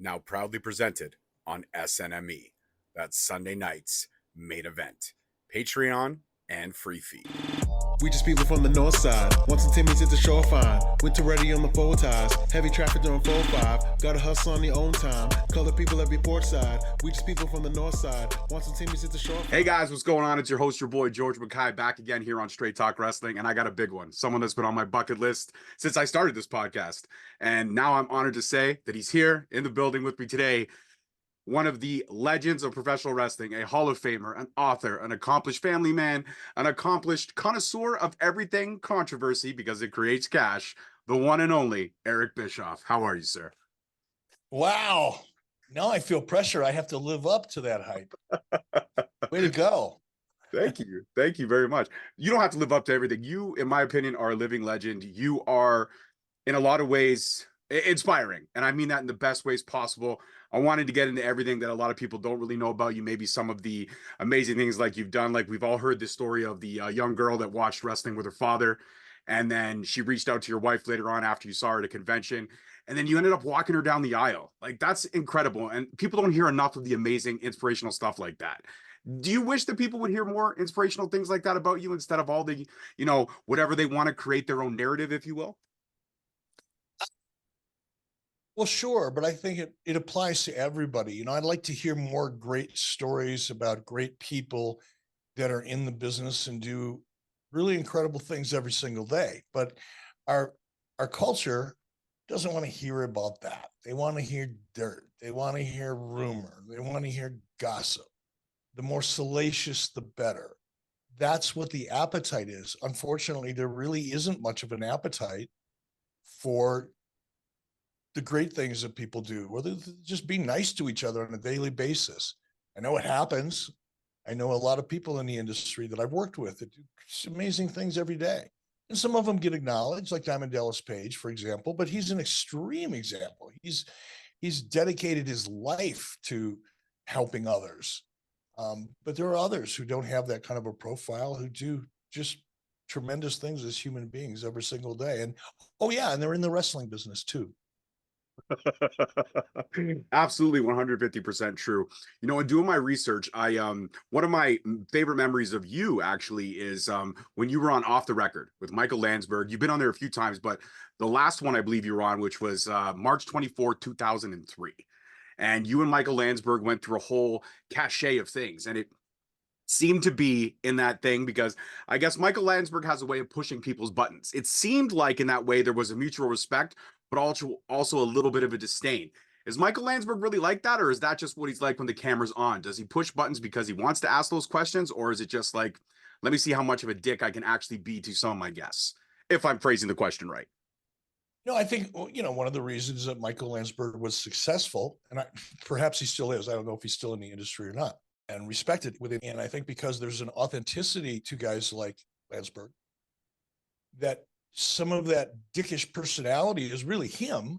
now proudly presented on SNME. That's Sunday night's main event. Patreon and free feed. We just people from the north side. Once the Timmy's at the shore fine. Winter ready on the four ties. Heavy traffic during 4-5. Gotta hustle on your own time. Color people every port side. We just people from the north side. Once the Timmy's at the shore fine. Hey guys, what's going on? It's your host, your boy, George Mackay, back again here on Straight Talk Wrestling. And I got a big one. Someone that's been on my bucket list since I started this podcast. And now I'm honored to say that he's here in the building with me today. One of the legends of professional wrestling, a Hall of Famer, an author, an accomplished family man, an accomplished connoisseur of everything controversy because it creates cash, the one and only Eric Bischoff. How are you, sir? Wow. Now I feel pressure. I have to live up to that hype. Way to go. Thank you. Thank you very much. You don't have to live up to everything. You, in my opinion, are a living legend. You are, in a lot of ways, inspiring. And I mean that in the best ways possible. I wanted to get into everything that a lot of people don't really know about you. Maybe some of the amazing things like you've done. Like we've all heard this story of the young girl that watched wrestling with her father. And then she reached out to your wife later on after you saw her at a convention. And then you ended up walking her down the aisle. Like that's incredible. And people don't hear enough of the amazing inspirational stuff like that. Do you wish that people would hear more inspirational things like that about you instead of all the, whatever they want to create their own narrative, if you will? Well, sure, but I think it applies to everybody. I'd like to hear more great stories about great people that are in the business and do really incredible things every single day. But our culture doesn't want to hear about that. They want to hear dirt. They want to hear rumor. They want to hear gossip. The more salacious, the better. That's what the appetite is. Unfortunately, there really isn't much of an appetite for the great things that people do, whether just be nice to each other on a daily basis. I know it happens. I know a lot of people in the industry that I've worked with that do amazing things every day. And some of them get acknowledged, like Diamond Dallas Page, for example, but he's an extreme example. He's dedicated his life to helping others. But there are others who don't have that kind of a profile, who do just tremendous things as human beings every single day. And, and they're in the wrestling business too. Absolutely 150% true. In doing my research, I one of my favorite memories of you actually is when you were on Off the Record with Michael Landsberg. You've been on there a few times, but the last one I believe you were on, which was March 24, 2003. And you and Michael Landsberg went through a whole cachet of things, and it seemed to be in that thing because I guess Michael Landsberg has a way of pushing people's buttons. It seemed like in that way there was a mutual respect, but also a little bit of a disdain. Is Michael Landsberg really like that, or is that just what he's like when the camera's on? Does he push buttons because he wants to ask those questions, or is it just like, let me see how much of a dick I can actually be to some of my guests, if I'm phrasing the question right? No, I think, one of the reasons that Michael Landsberg was successful, and perhaps he still is, I don't know if he's still in the industry or not, and respected within. And I think because there's an authenticity to guys like Landsberg, that some of that dickish personality is really him,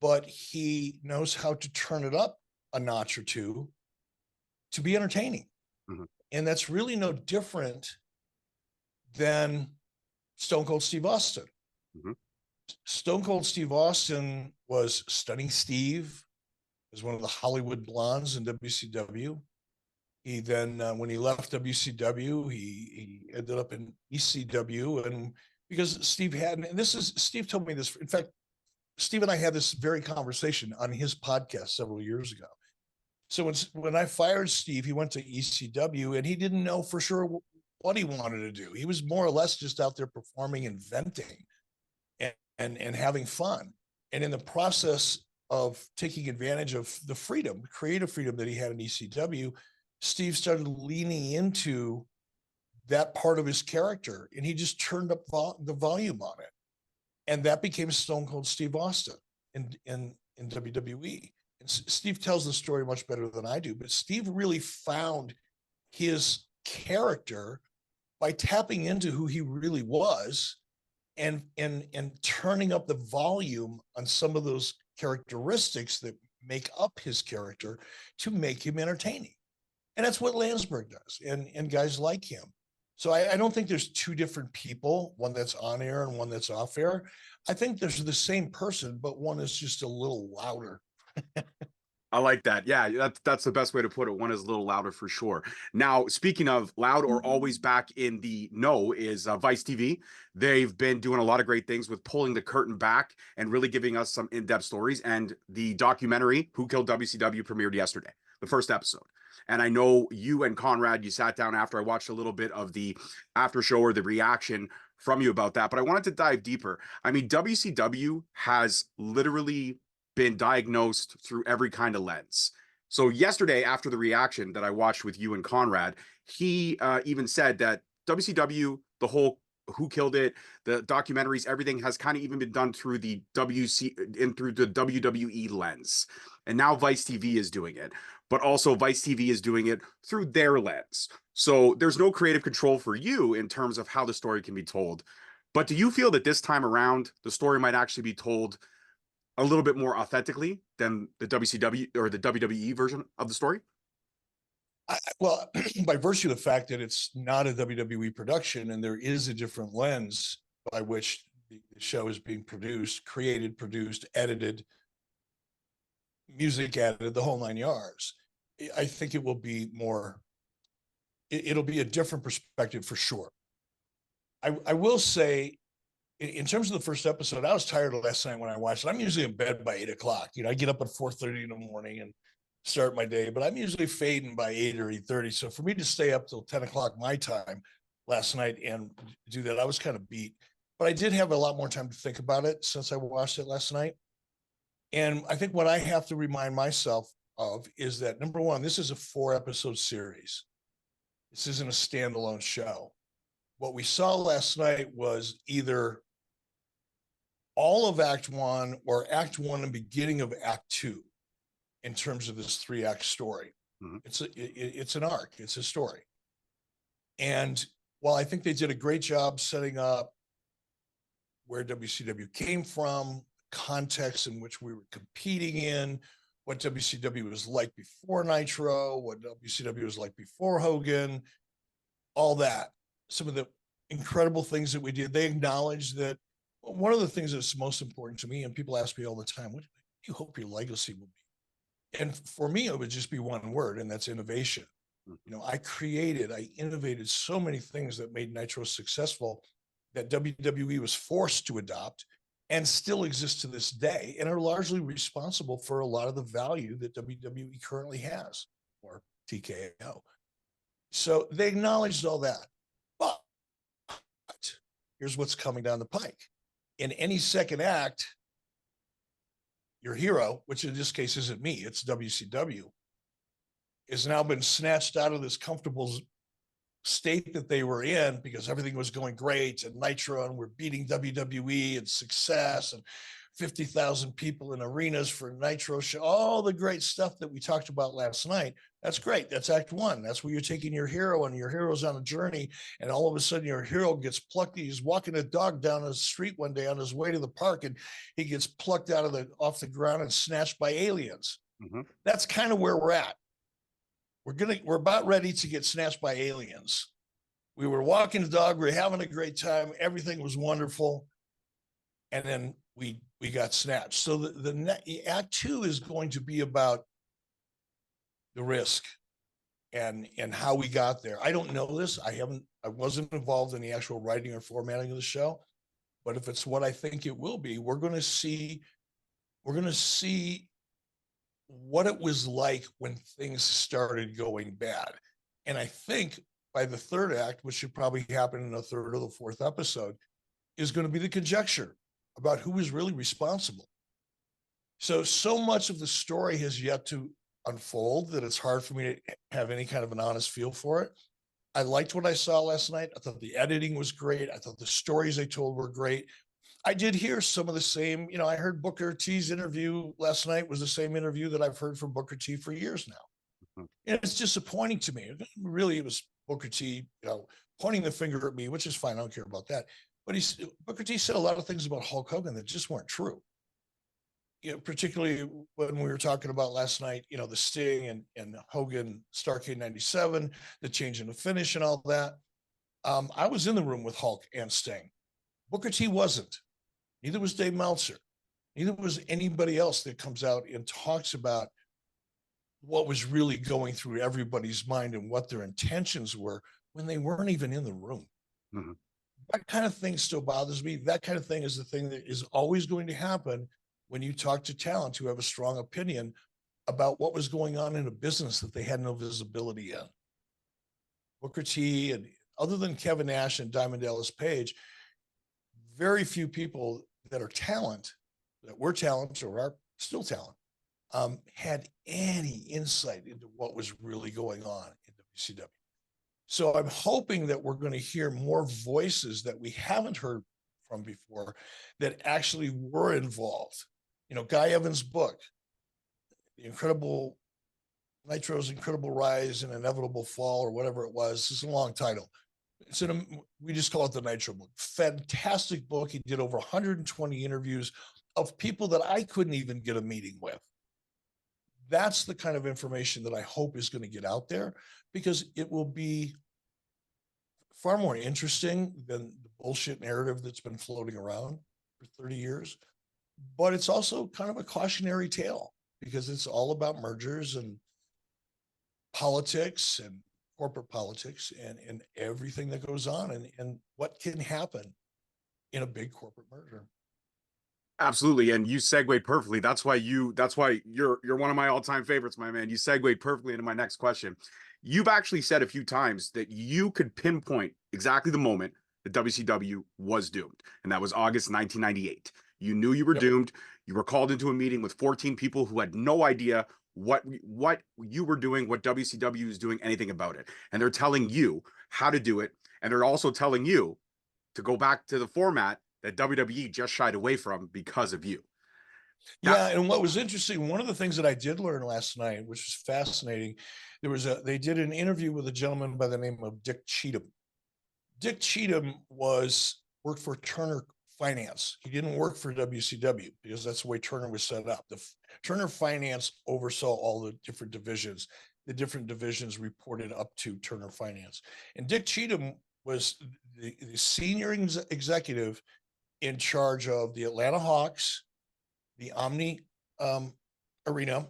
but he knows how to turn it up a notch or two to be entertaining. Mm-hmm. And that's really no different than Stone Cold Steve Austin. Mm-hmm. Stone Cold Steve Austin was Stunning Steve, was one of the Hollywood blondes in WCW. He then, when he left WCW, he ended up in ECW, and because Steve Steve told me this. In fact, Steve and I had this very conversation on his podcast several years ago. So when I fired Steve, he went to ECW, and he didn't know for sure what he wanted to do. He was more or less just out there performing and venting and having fun. And in the process of taking advantage of the creative freedom that he had in ECW, Steve started leaning into that part of his character, and he just turned up the volume on it. And that became Stone Cold Steve Austin in WWE. And Steve tells the story much better than I do, but Steve really found his character by tapping into who he really was and turning up the volume on some of those characteristics that make up his character to make him entertaining. And that's what Landsberg does, and guys like him. So I don't think there's two different people, one that's on air and one that's off air. I think there's the same person, but one is just a little louder. I like that. Yeah, that's the best way to put it. One is a little louder for sure. Now, speaking of loud or always back in the know, is Vice TV. They've been doing a lot of great things with pulling the curtain back and really giving us some in-depth stories. And the documentary "Who Killed WCW" premiered yesterday, the first episode. And I know you and Conrad, you sat down after I watched a little bit of the after show or the reaction from you about that. But I wanted to dive deeper. I mean, WCW has literally been diagnosed through every kind of lens. So yesterday, after the reaction that I watched with you and Conrad, he even said that WCW, the whole Who Killed It, the documentaries, everything has kind of even been done through the through the WWE lens. And now Vice TV is doing it, but also Vice TV is doing it through their lens. So there's no creative control for you in terms of how the story can be told. But do you feel that this time around the story might actually be told a little bit more authentically than the WCW or the WWE version of the story? Well, by virtue of the fact that it's not a WWE production and there is a different lens by which the show is being produced, created, produced, edited, music added, the whole 9 yards. I think it will be more, it'll be a different perspective for sure. I will say, in terms of the first episode, I was tired last night when I watched it. I'm usually in bed by 8 o'clock. I get up at 4:30 in the morning and start my day, but I'm usually fading by 8 or 8:30. So for me to stay up till 10 o'clock my time last night and do that, I was kind of beat. But I did have a lot more time to think about it since I watched it last night. And I think what I have to remind myself of is that, number one, this is a 4-episode series. This isn't a standalone show. What we saw last night was either all of Act 1 or Act 1 and beginning of Act 2 in terms of this 3-act story. Mm-hmm. It's an arc. It's a story. And while I think they did a great job setting up where WCW came from, context in which we were competing in, what WCW was like before Nitro, what WCW was like before Hogan, all that, some of the incredible things that we did. They acknowledged that one of the things that's most important to me, and people ask me all the time, what do you hope your legacy will be? And for me, it would just be one word, and that's innovation. I innovated so many things that made Nitro successful that WWE was forced to adopt and still exist to this day, and are largely responsible for a lot of the value that WWE currently has, or TKO. So they acknowledged all that. But here's what's coming down the pike. In any second act, your hero, which in this case isn't me, it's WCW, has now been snatched out of this comfortable state that they were in because everything was going great and Nitro and we're beating WWE and success and 50,000 people in arenas for Nitro show, all the great stuff that we talked about last night. That's great. That's Act 1. That's where you're taking your hero and your hero's on a journey. And all of a sudden your hero gets plucked. He's walking a dog down the street one day on his way to the park and he gets plucked off the ground and snatched by aliens. Mm-hmm. That's kind of where we're at. We're about ready to get snatched by aliens. We were walking the dog. We were having a great time. Everything was wonderful. And then we got snatched. So the Act 2 is going to be about the risk and how we got there. I don't know this. I wasn't involved in the actual writing or formatting of the show, but if it's what I think it will be, we're going to see what it was like when things started going bad. And I think by the 3rd act, which should probably happen in the 3rd or the 4th episode, is going to be the conjecture about who is really responsible. So much of the story has yet to unfold that it's hard for me to have any kind of an honest feel for it. I liked what I saw last night. I thought the editing was great. I thought the stories they told were great. I did hear some of the same, I heard Booker T's interview last night was the same interview that I've heard from Booker T for years now. Mm-hmm. And it's disappointing to me. Really, it was Booker T, pointing the finger at me, which is fine. I don't care about that. But Booker T said a lot of things about Hulk Hogan that just weren't true. Particularly when we were talking about last night, the Sting and Hogan Starrcade 97, the change in the finish and all that. I was in the room with Hulk and Sting. Booker T wasn't. Neither was Dave Meltzer. Neither was anybody else that comes out and talks about what was really going through everybody's mind and what their intentions were when they weren't even in the room. Mhm. That kind of thing still bothers me. That kind of thing is the thing that is always going to happen when you talk to talent who have a strong opinion about what was going on in a business that they had no visibility in. Booker T, and other than Kevin Nash and Diamond Dallas Page, very few people that are talent, that were talent or are still talent, had any insight into what was really going on in WCW. So I'm hoping that we're going to hear more voices that we haven't heard from before that actually were involved. You know, Guy Evans' book, The Incredible Nitro's Incredible Rise and Inevitable Fall, or whatever it was. It's a long title. We just call it the Nitro book. Fantastic book. He did over 120 interviews of people that I couldn't even get a meeting with. That's the kind of information that I hope is going to get out there, because it will be far more interesting than the bullshit narrative that's been floating around for 30 years. But it's also kind of a cautionary tale, because it's all about mergers and politics and corporate politics and everything that goes on, and what can happen in a big corporate merger. Absolutely, and you segued perfectly. That's why you're one of my all-time favorites, my man. You segued perfectly into my next question. You've actually said a few times that you could pinpoint exactly the moment that WCW was doomed, and that was August 1998. You knew you were Yep. doomed. You were called into a meeting with 14 people who had no idea what you were doing, what WCW is doing, anything about it. And they're telling you how to do it, and they're also telling you to go back to the format that WWE just shied away from because of you. That Yeah, and what was interesting, one of the things that I did learn last night, which was fascinating, they did an interview with a gentleman by the name of Dick Cheatham. Dick Cheatham worked for Turner Finance. He didn't work for WCW, because that's the way Turner was set up. Turner Finance oversaw all the different divisions. The different divisions reported up to Turner Finance. And Dick Cheatham was the senior executive in charge of the Atlanta Hawks, the Omni Arena,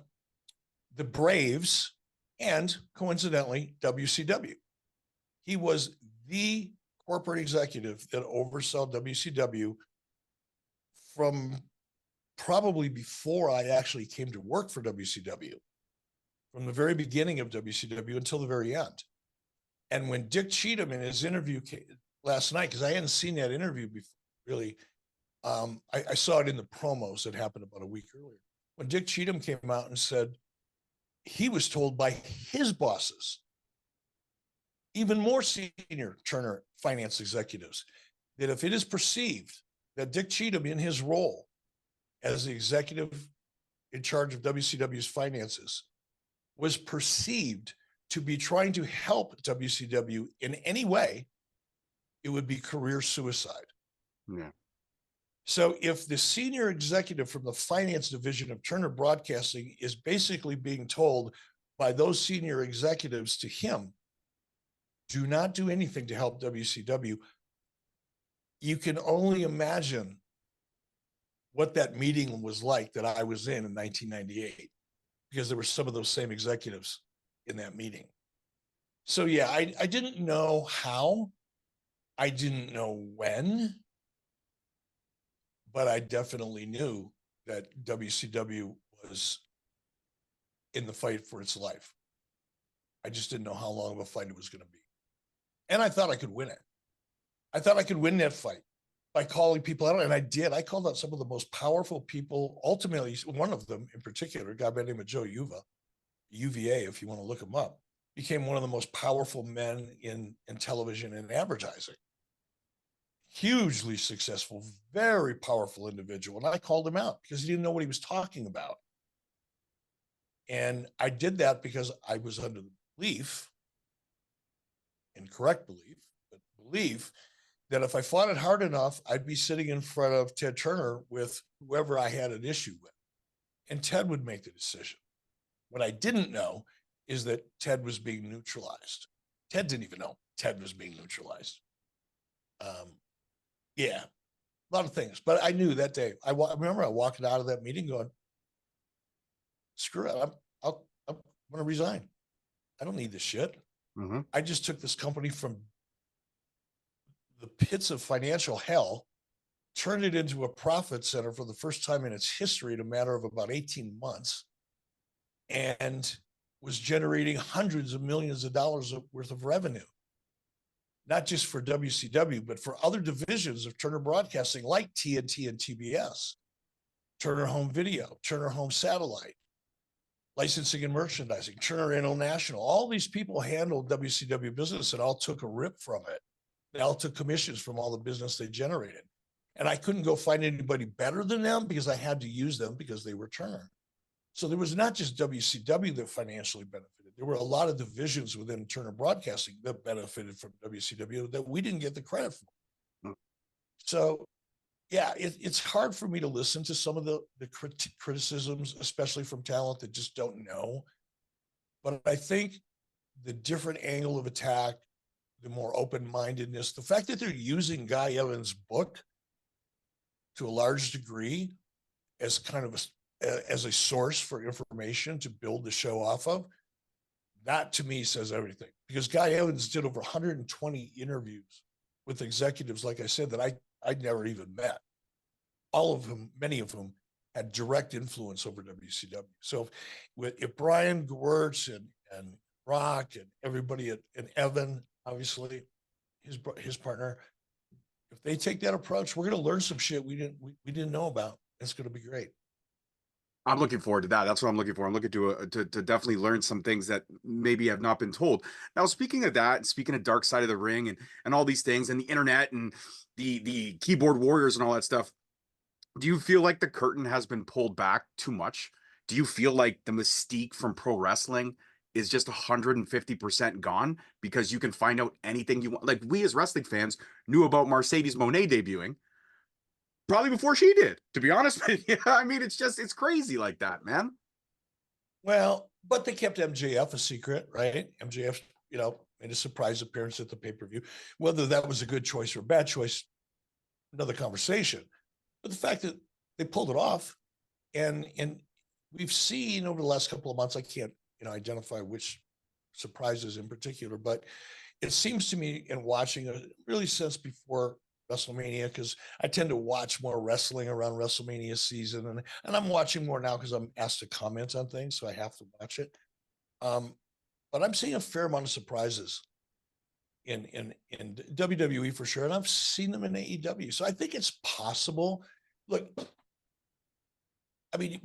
the Braves, and coincidentally, WCW. He was the corporate executive that oversaw WCW from probably before I actually came to work for WCW, from the very beginning of WCW until the very end. And when Dick Cheatham in his interview last night, because I hadn't seen that interview before, really, I saw it in the promos that happened about a week earlier. When Dick Cheatham came out and said he was told by his bosses, even more senior Turner finance executives, that if it is perceived that Dick Cheatham, in his role as the executive in charge of WCW's finances, was perceived to be trying to help WCW in any way, it would be career suicide. Yeah. So if the senior executive from the finance division of Turner Broadcasting is basically being told by those senior executives to him, do not do anything to help WCW, you can only imagine what that meeting was like that I was in 1998, because there were some of those same executives in that meeting. So yeah, I didn't know how, I didn't know when, but I definitely knew that WCW was in the fight for its life. I just didn't know how long of a fight it was going to be. And I thought I could win it. I thought I could win that fight by calling people out. And I did. I called out some of the most powerful people. Ultimately, one of them in particular, a guy by the name of Joe UVA, if you want to look him up, became one of the most powerful men in television and advertising. Hugely successful, very powerful individual. And I called him out because he didn't know what he was talking about. And I did that because I was under the belief, incorrect belief, but belief, that if I fought it hard enough, I'd be sitting in front of Ted Turner with whoever I had an issue with. And Ted would make the decision. What I didn't know is that Ted was being neutralized. Ted didn't even know Ted was being neutralized. Yeah, a lot of things. But I knew that day. I remember I walked out of that meeting going, screw it. I'm going to resign. I don't need this shit. Mm-hmm. I just took this company from the pits of financial hell, turned it into a profit center for the first time in its history in a matter of about 18 months, and was generating hundreds of millions of dollars worth of revenue, not just for WCW, but for other divisions of Turner Broadcasting like TNT and TBS, Turner Home Video, Turner Home Satellite, licensing and merchandising, Turner International. All these people handled WCW business and all took a rip from it. They all took commissions from all the business they generated. And I couldn't go find anybody better than them because I had to use them because they were Turner. So there was not just WCW that financially benefited. There were a lot of divisions within Turner Broadcasting that benefited from WCW that we didn't get the credit for. So, yeah, it's hard for me to listen to some of the criticisms, especially from talent that just don't know. But I think the different angle of attack, the more open-mindedness, the fact that they're using Guy Evans' book to a large degree as kind of as a source for information to build the show off of, that to me says everything. Because Guy Evans did over 120 interviews with executives, like I said, that I'd never even met. All of them, many of whom had direct influence over WCW. So if Brian Gewirtz and Rock and everybody and Evan, obviously his partner, if they take that approach, we're going to learn some shit we didn't know about. It's going to be great. I'm looking forward to that. That's what I'm looking for. I'm looking to definitely learn some things that maybe have not been told. Now, speaking of that, speaking of Dark Side of the Ring and all these things and the internet and the keyboard warriors and all that stuff, do you feel like the curtain has been pulled back too much? Do you feel like the mystique from pro wrestling is just 150% gone because you can find out anything you want? Like, we as wrestling fans knew about Mercedes Moné debuting probably before she did, to be honest with you. I mean, it's crazy like that, man. Well, but they kept MJF a secret, right? MJF, made a surprise appearance at the pay-per-view. Whether that was a good choice or a bad choice, another conversation. But the fact that they pulled it off, and we've seen over the last couple of months, I can't, identify which surprises in particular, but it seems to me in watching it really since before WrestleMania, because I tend to watch more wrestling around WrestleMania season, and I'm watching more now because I'm asked to comment on things, so I have to watch it. But I'm seeing a fair amount of surprises in WWE for sure, and I've seen them in AEW. So I think it's possible. Look, I mean,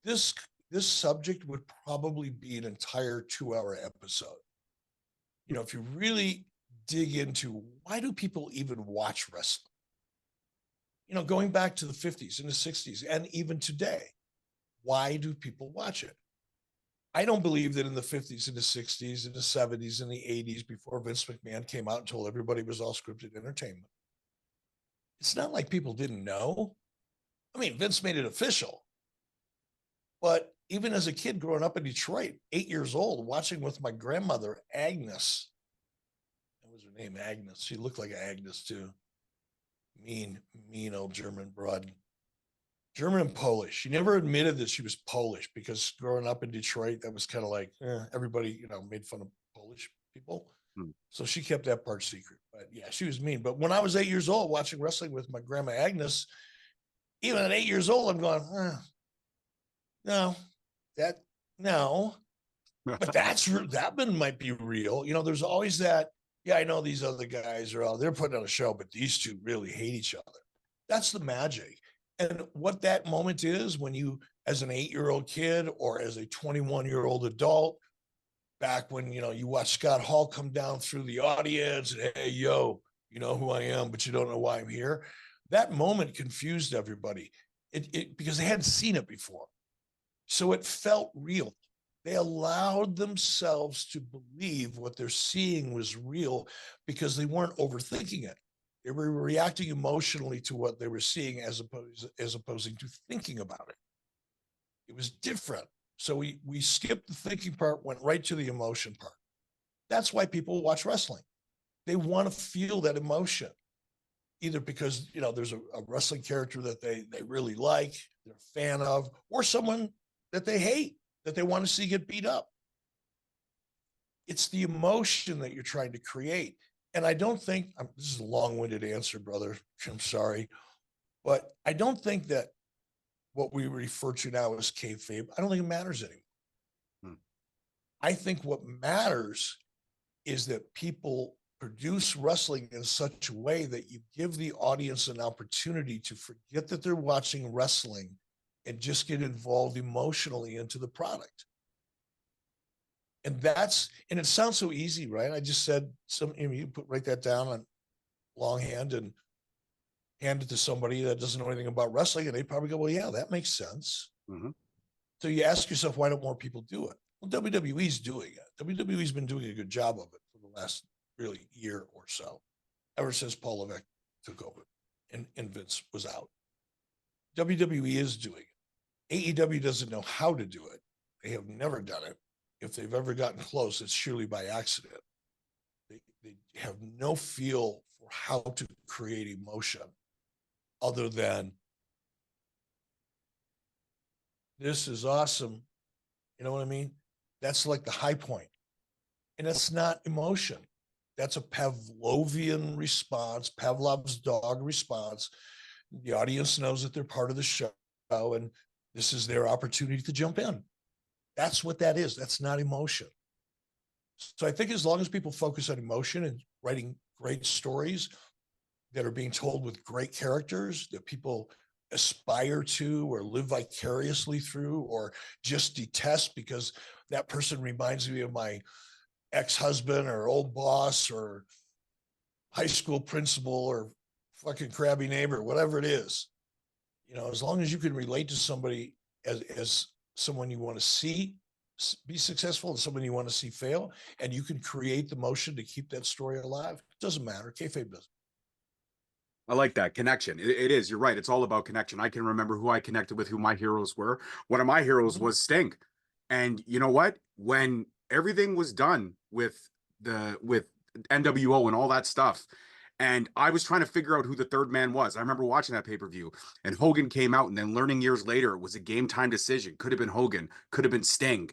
this subject would probably be an entire 2-hour episode. If you really dig into why do people even watch wrestling? Going back to the 50s and the 60s and even today, why do people watch it? I don't believe that in the 50s and the 60s and the 70s and the 80s, before Vince McMahon came out and told everybody it was all scripted entertainment, it's not like people didn't know. I mean, Vince made it official. But even as a kid growing up in Detroit, 8 years old, watching with my grandmother, Agnes. What was her name? Agnes. She looked like Agnes too. Mean old German broad. German and Polish. She never admitted that she was Polish because growing up in Detroit, that was kind of like everybody, made fun of Polish people. So she kept that part secret. But yeah, she was mean. But when I was 8 years old watching wrestling with my grandma Agnes, even at 8 years old, I'm going, no. But that one might be real. There's always that. Yeah, I know these other guys they're putting on a show, but these two really hate each other. That's the magic. And what that moment is when you, as an 8-year-old kid or as a 21-year-old adult, back when, you watch Scott Hall come down through the audience and, hey, yo, you know who I am, but you don't know why I'm here. That moment confused everybody because they hadn't seen it before. So it felt real. They allowed themselves to believe what they're seeing was real because they weren't overthinking it. They were reacting emotionally to what they were seeing as opposed to thinking about it. It was different. So we skipped the thinking part, went right to the emotion part. That's why people watch wrestling. They want to feel that emotion, either because, there's a wrestling character that they really like, they're a fan of, or someone that they hate. that they want to see get beat up. It's the emotion that you're trying to create. And I don't think, this is a long-winded answer, brother. I'm sorry. But I don't think that what we refer to now as kayfabe, I don't think it matters anymore. I think what matters is that people produce wrestling in such a way that you give the audience an opportunity to forget that they're watching wrestling and just get involved emotionally into the product. And it sounds so easy, right? I just said you write that down on longhand and hand it to somebody that doesn't know anything about wrestling, and they probably go, well, yeah, that makes sense. Mm-hmm. So you ask yourself, why don't more people do it? Well, WWE's doing it. WWE's been doing a good job of it for the last really year or so, ever since Paul Levesque took over and Vince was out. WWE is doing it. AEW doesn't know how to do it. They have never done it. If they've ever gotten close, it's surely by accident. They have no feel for how to create emotion other than, this is awesome. You know what I mean? That's like the high point. And it's not emotion. That's a Pavlovian response, Pavlov's dog response. The audience knows that they're part of the show, and this is their opportunity to jump in. That's what that is. That's not emotion. So I think as long as people focus on emotion and writing great stories that are being told with great characters that people aspire to or live vicariously through or just detest because that person reminds me of my ex-husband or old boss or high school principal or fucking crabby neighbor, whatever it is, as long as you can relate to somebody as someone you want to see be successful and someone you want to see fail, and you can create the motion to keep that story alive, it doesn't matter. Kayfabe doesn't. I like that connection. It is. You're right. It's all about connection. I can remember who I connected with, who my heroes were. One of my heroes was Sting. And you know what? When everything was done with NWO and all that stuff, and I was trying to figure out who the third man was. I remember watching that pay-per-view, and Hogan came out, and then learning years later it was a game time decision. Could have been Hogan, could have been Sting.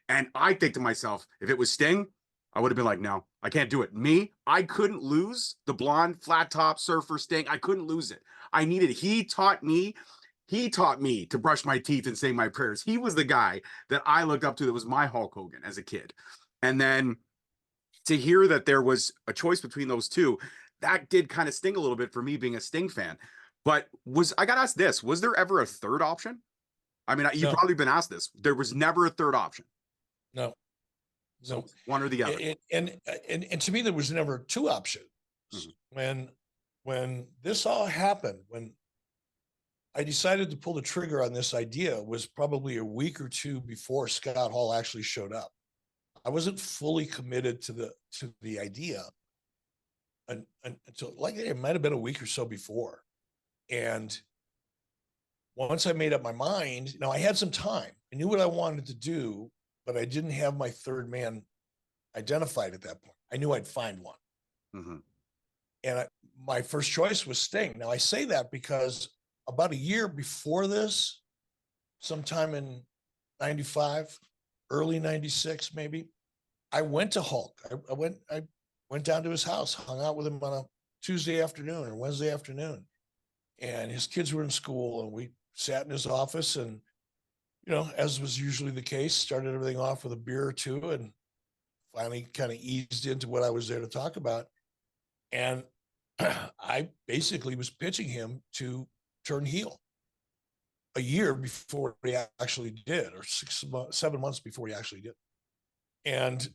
And I think to myself, if it was Sting, I would have been like, no, I can't do it. Me, I couldn't lose the blonde, flat top surfer Sting. I couldn't lose it. He taught me to brush my teeth and say my prayers. He was the guy that I looked up to that was my Hulk Hogan as a kid. And then to hear that there was a choice between those two, that did kind of sting a little bit for me being a Sting fan. But I got asked this, was there ever a third option? I mean, you've probably been asked this. There was never a third option. No. So one or the other. And to me, there was never two options. Mm-hmm. When this all happened, when I decided to pull the trigger on this idea, was probably a week or two before Scott Hall actually showed up. I wasn't fully committed to the idea until like it might have been a week or so before. And once I made up my mind, I had some time. I knew what I wanted to do, but I didn't have my third man identified at that point. I knew I'd find one. Mm-hmm. And my first choice was Sting. Now, I say that because about a year before this, sometime in 95, early 96, maybe, I went to Hulk. I went down to his house, hung out with him on a Tuesday afternoon or Wednesday afternoon. And his kids were in school, and we sat in his office and, as was usually the case, started everything off with a beer or two and finally kind of eased into what I was there to talk about. And I basically was pitching him to turn heel a year before he actually did, or 7 months before he actually did. And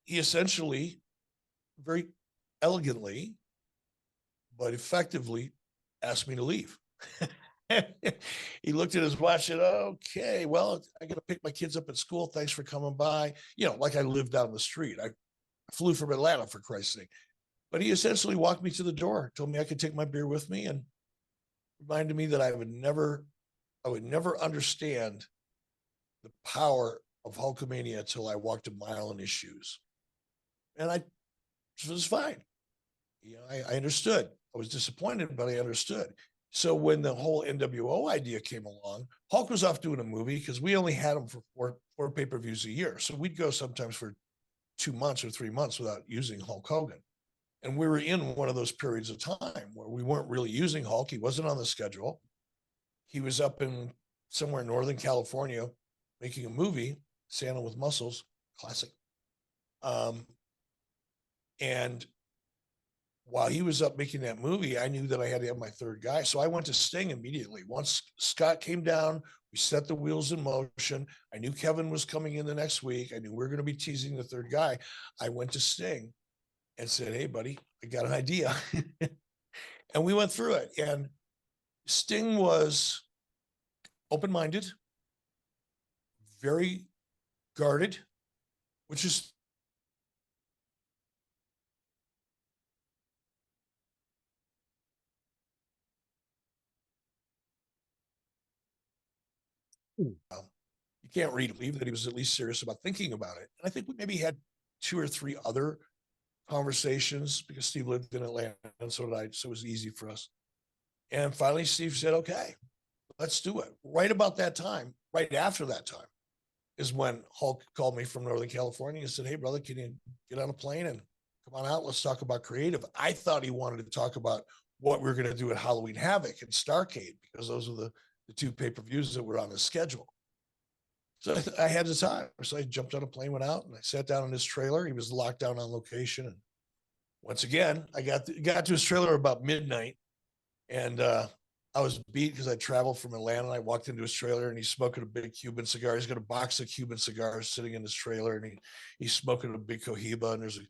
he essentially, very elegantly, but effectively, asked me to leave. He looked at his watch and, okay, well, I got to pick my kids up at school. Thanks for coming by. Like I lived down the street. I flew from Atlanta, for Christ's sake. But he essentially walked me to the door, told me I could take my beer with me, and reminded me that I would never understand the power of Hulkamania until I walked a mile in his shoes. And it was fine. I understood. I was disappointed, but I understood. So when the whole NWO idea came along, Hulk was off doing a movie because we only had him for four pay-per-views a year. So we'd go sometimes for 2 months or 3 months without using Hulk Hogan. And we were in one of those periods of time where we weren't really using Hulk. He wasn't on the schedule. He was up in somewhere in Northern California making a movie, Santa with Muscles, classic. And while he was up making that movie, I knew that I had to have my third guy. So I went to Sting immediately. Once Scott came down, we set the wheels in motion. I knew Kevin was coming in the next week. I knew we were going to be teasing the third guy. I went to Sting and said, "Hey, buddy, I got an idea." And we went through it. And Sting was open-minded, very guarded, which is you can't read believe that he was at least serious about thinking about it. And I think we maybe had 2 or 3 other conversations because Steve lived in Atlanta and so did I. So it was easy for us. And finally, Steve said, "Okay, let's do it." Right about that time, right after that time, is when Hulk called me from Northern California and said, "Hey, brother, can you get on a plane and come on out? Let's talk about creative." I thought he wanted to talk about what we were going to do at Halloween Havoc and Starrcade because those were the 2 pay-per-views that were on his schedule. So I had the time. So I jumped on a plane, went out, and I sat down in his trailer. He was locked down on location. And once again, I got to his trailer about midnight. And I was beat because I traveled from Atlanta. And I walked into his trailer, and he's smoking a big Cuban cigar. He's got a box of Cuban cigars sitting in his trailer, and he's smoking a big Cohiba. And there's a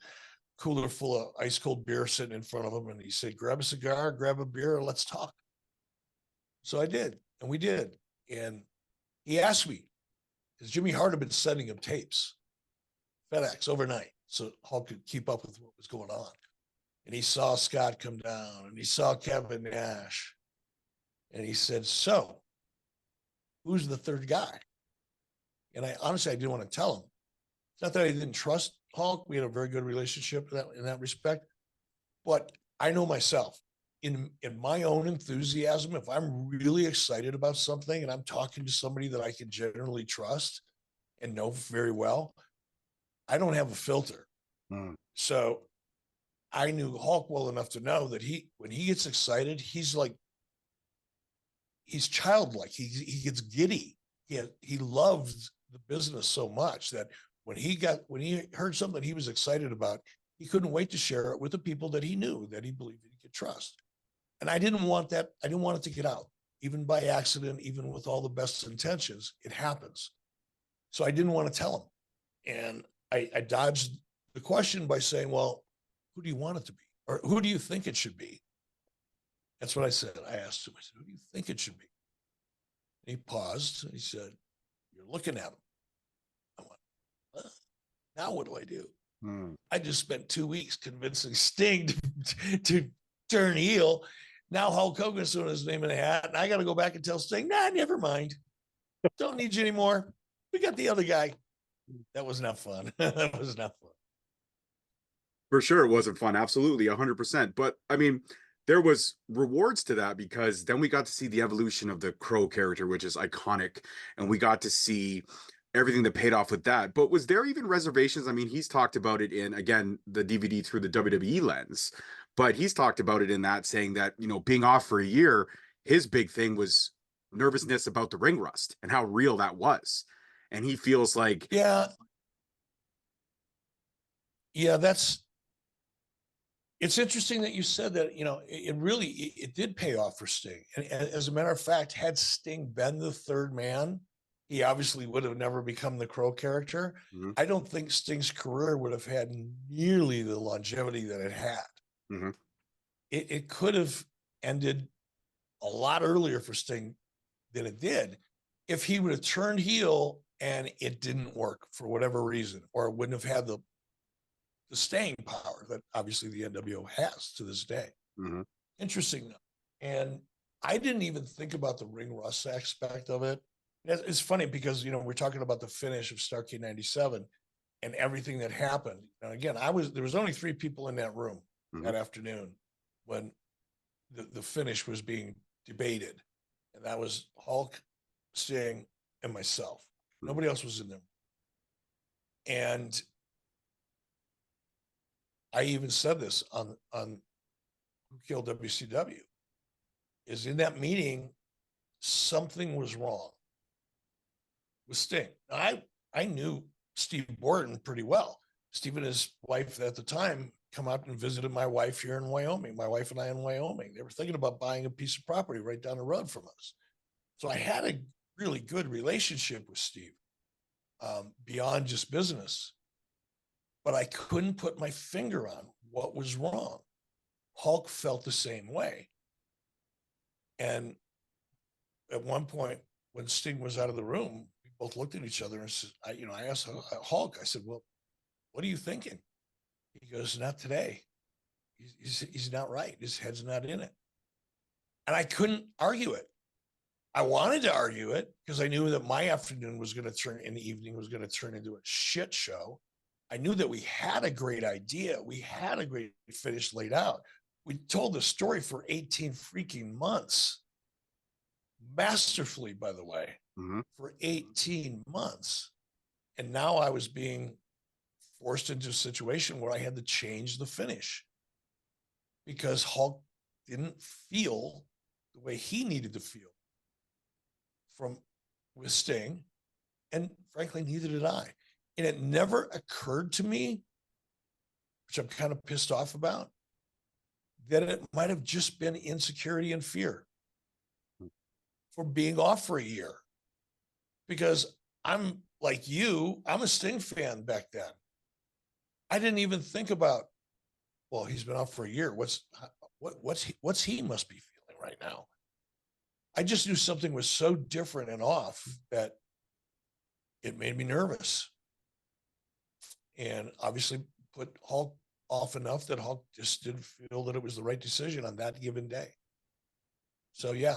cooler full of ice cold beer sitting in front of him. And he said, "Grab a cigar, grab a beer, and let's talk." So I did, and we did. And he asked me, because Jimmy Hart had been sending him tapes, FedEx overnight, so Hulk could keep up with what was going on. And he saw Scott come down, and he saw Kevin Nash. And he said, "So, who's the third guy?" And I honestly, I didn't want to tell him. It's not that I didn't trust Hulk. We had a very good relationship in that respect. But I know myself. In my own enthusiasm, if I'm really excited about something and I'm talking to somebody that I can generally trust and know very well, I don't have a filter. So I knew Hulk well enough to know that when he gets excited, he's childlike. He gets giddy. He loves the business so much that when he heard something he was excited about, he couldn't wait to share it with the people that he knew, that he believed that he could trust. And I didn't want that. I didn't want it to get out, even by accident, even with all the best intentions. It happens. So I didn't want to tell him. And I dodged the question by saying, "Well, who do you want it to be? Or who do you think it should be?" That's what I said. I asked him, I said, "Who do you think it should be?" And he paused and he said, "You're looking at him." I went, "Huh? Now what do I do?" I just spent 2 weeks convincing Sting to turn heel. Now Hulk Hogan's throwing his name in a hat, and I got to go back and tell Sting, "Nah, never mind. Don't need you anymore. We got the other guy." That was not fun. That was not fun. For sure, it wasn't fun. Absolutely, 100%. But I mean, there was rewards to that because then we got to see the evolution of the Crow character, which is iconic, and we got to see everything that paid off with that. But was there even reservations? I mean, he's talked about it in, again, the DVD through the WWE lens, but he's talked about it in that, saying that, being off for a year, his big thing was nervousness about the ring rust and how real that was. And he feels like, Yeah, it's interesting that you said that. It really it did pay off for Sting. And as a matter of fact, had Sting been the third man, he obviously would have never become the Crow character. I don't think Sting's career would have had nearly the longevity that it had. It could have ended a lot earlier for Sting than it did if he would have turned heel and it didn't work for whatever reason, or it wouldn't have had the staying power that obviously the NWO has to this day. Interesting though. And I didn't even think about the ring rust aspect of it. It's funny because, we're talking about the finish of Starrcade 97 and everything that happened. And again, there was only 3 people in that room that afternoon when the finish was being debated, and that was Hulk, Sting, and myself. Nobody else was in there. And I even said this on Who Killed WCW, is in that meeting, something was wrong with Sting. I knew Steve Borden pretty well. Steve and his wife at the time come out and visited my wife here in Wyoming, my wife and I in Wyoming. They were thinking about buying a piece of property right down the road from us. So I had a really good relationship with Steve, beyond just business, but I couldn't put my finger on what was wrong. Hulk felt the same way. And at one point, when Sting was out of the room, we both looked at each other and said, I asked Hulk, I said, well, what are you thinking? He goes, not today. He's not right. His head's not in it. And I couldn't argue it. I wanted to argue it because I knew that my afternoon was going to turn in the evening was going to turn into a shit show. I knew that we had a great idea. We had a great finish laid out. We told the story for 18 freaking months. Masterfully, by the way, for 18 months. And now I was being forced into a situation where I had to change the finish because Hulk didn't feel the way he needed to feel with Sting. And frankly, neither did I. And it never occurred to me, which I'm kind of pissed off about, that it might have just been insecurity and fear for being off for a year. Because I'm like you, I'm a Sting fan back then. I didn't even think about, well, he's been off for a year. What's he must be feeling right now? I just knew something was so different and off that it made me nervous. And obviously put Hulk off enough that Hulk just didn't feel that it was the right decision on that given day. So yeah,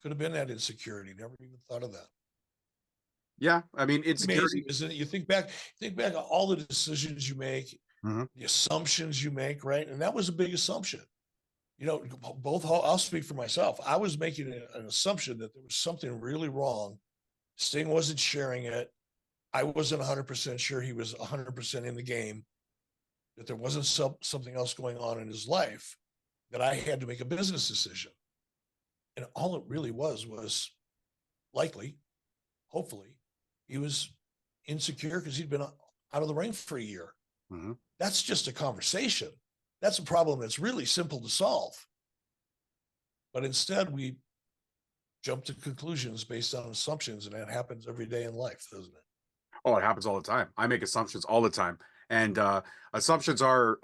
could have been that insecurity. Never even thought of that. Yeah, I mean, it's amazing, isn't it? You think back on all the decisions you make, the assumptions you make, right? And that was a big assumption. I'll speak for myself. I was making an assumption that there was something really wrong. Sting wasn't sharing it. I wasn't 100% sure he was 100% in the game, that there wasn't something else going on in his life, that I had to make a business decision. And all it really was likely, hopefully, he was insecure because he'd been out of the ring for a year. That's just a conversation. That's a problem that's really simple to solve. But instead, we jump to conclusions based on assumptions, and that happens every day in life, doesn't it? Oh, it happens all the time. I make assumptions all the time. And assumptions are,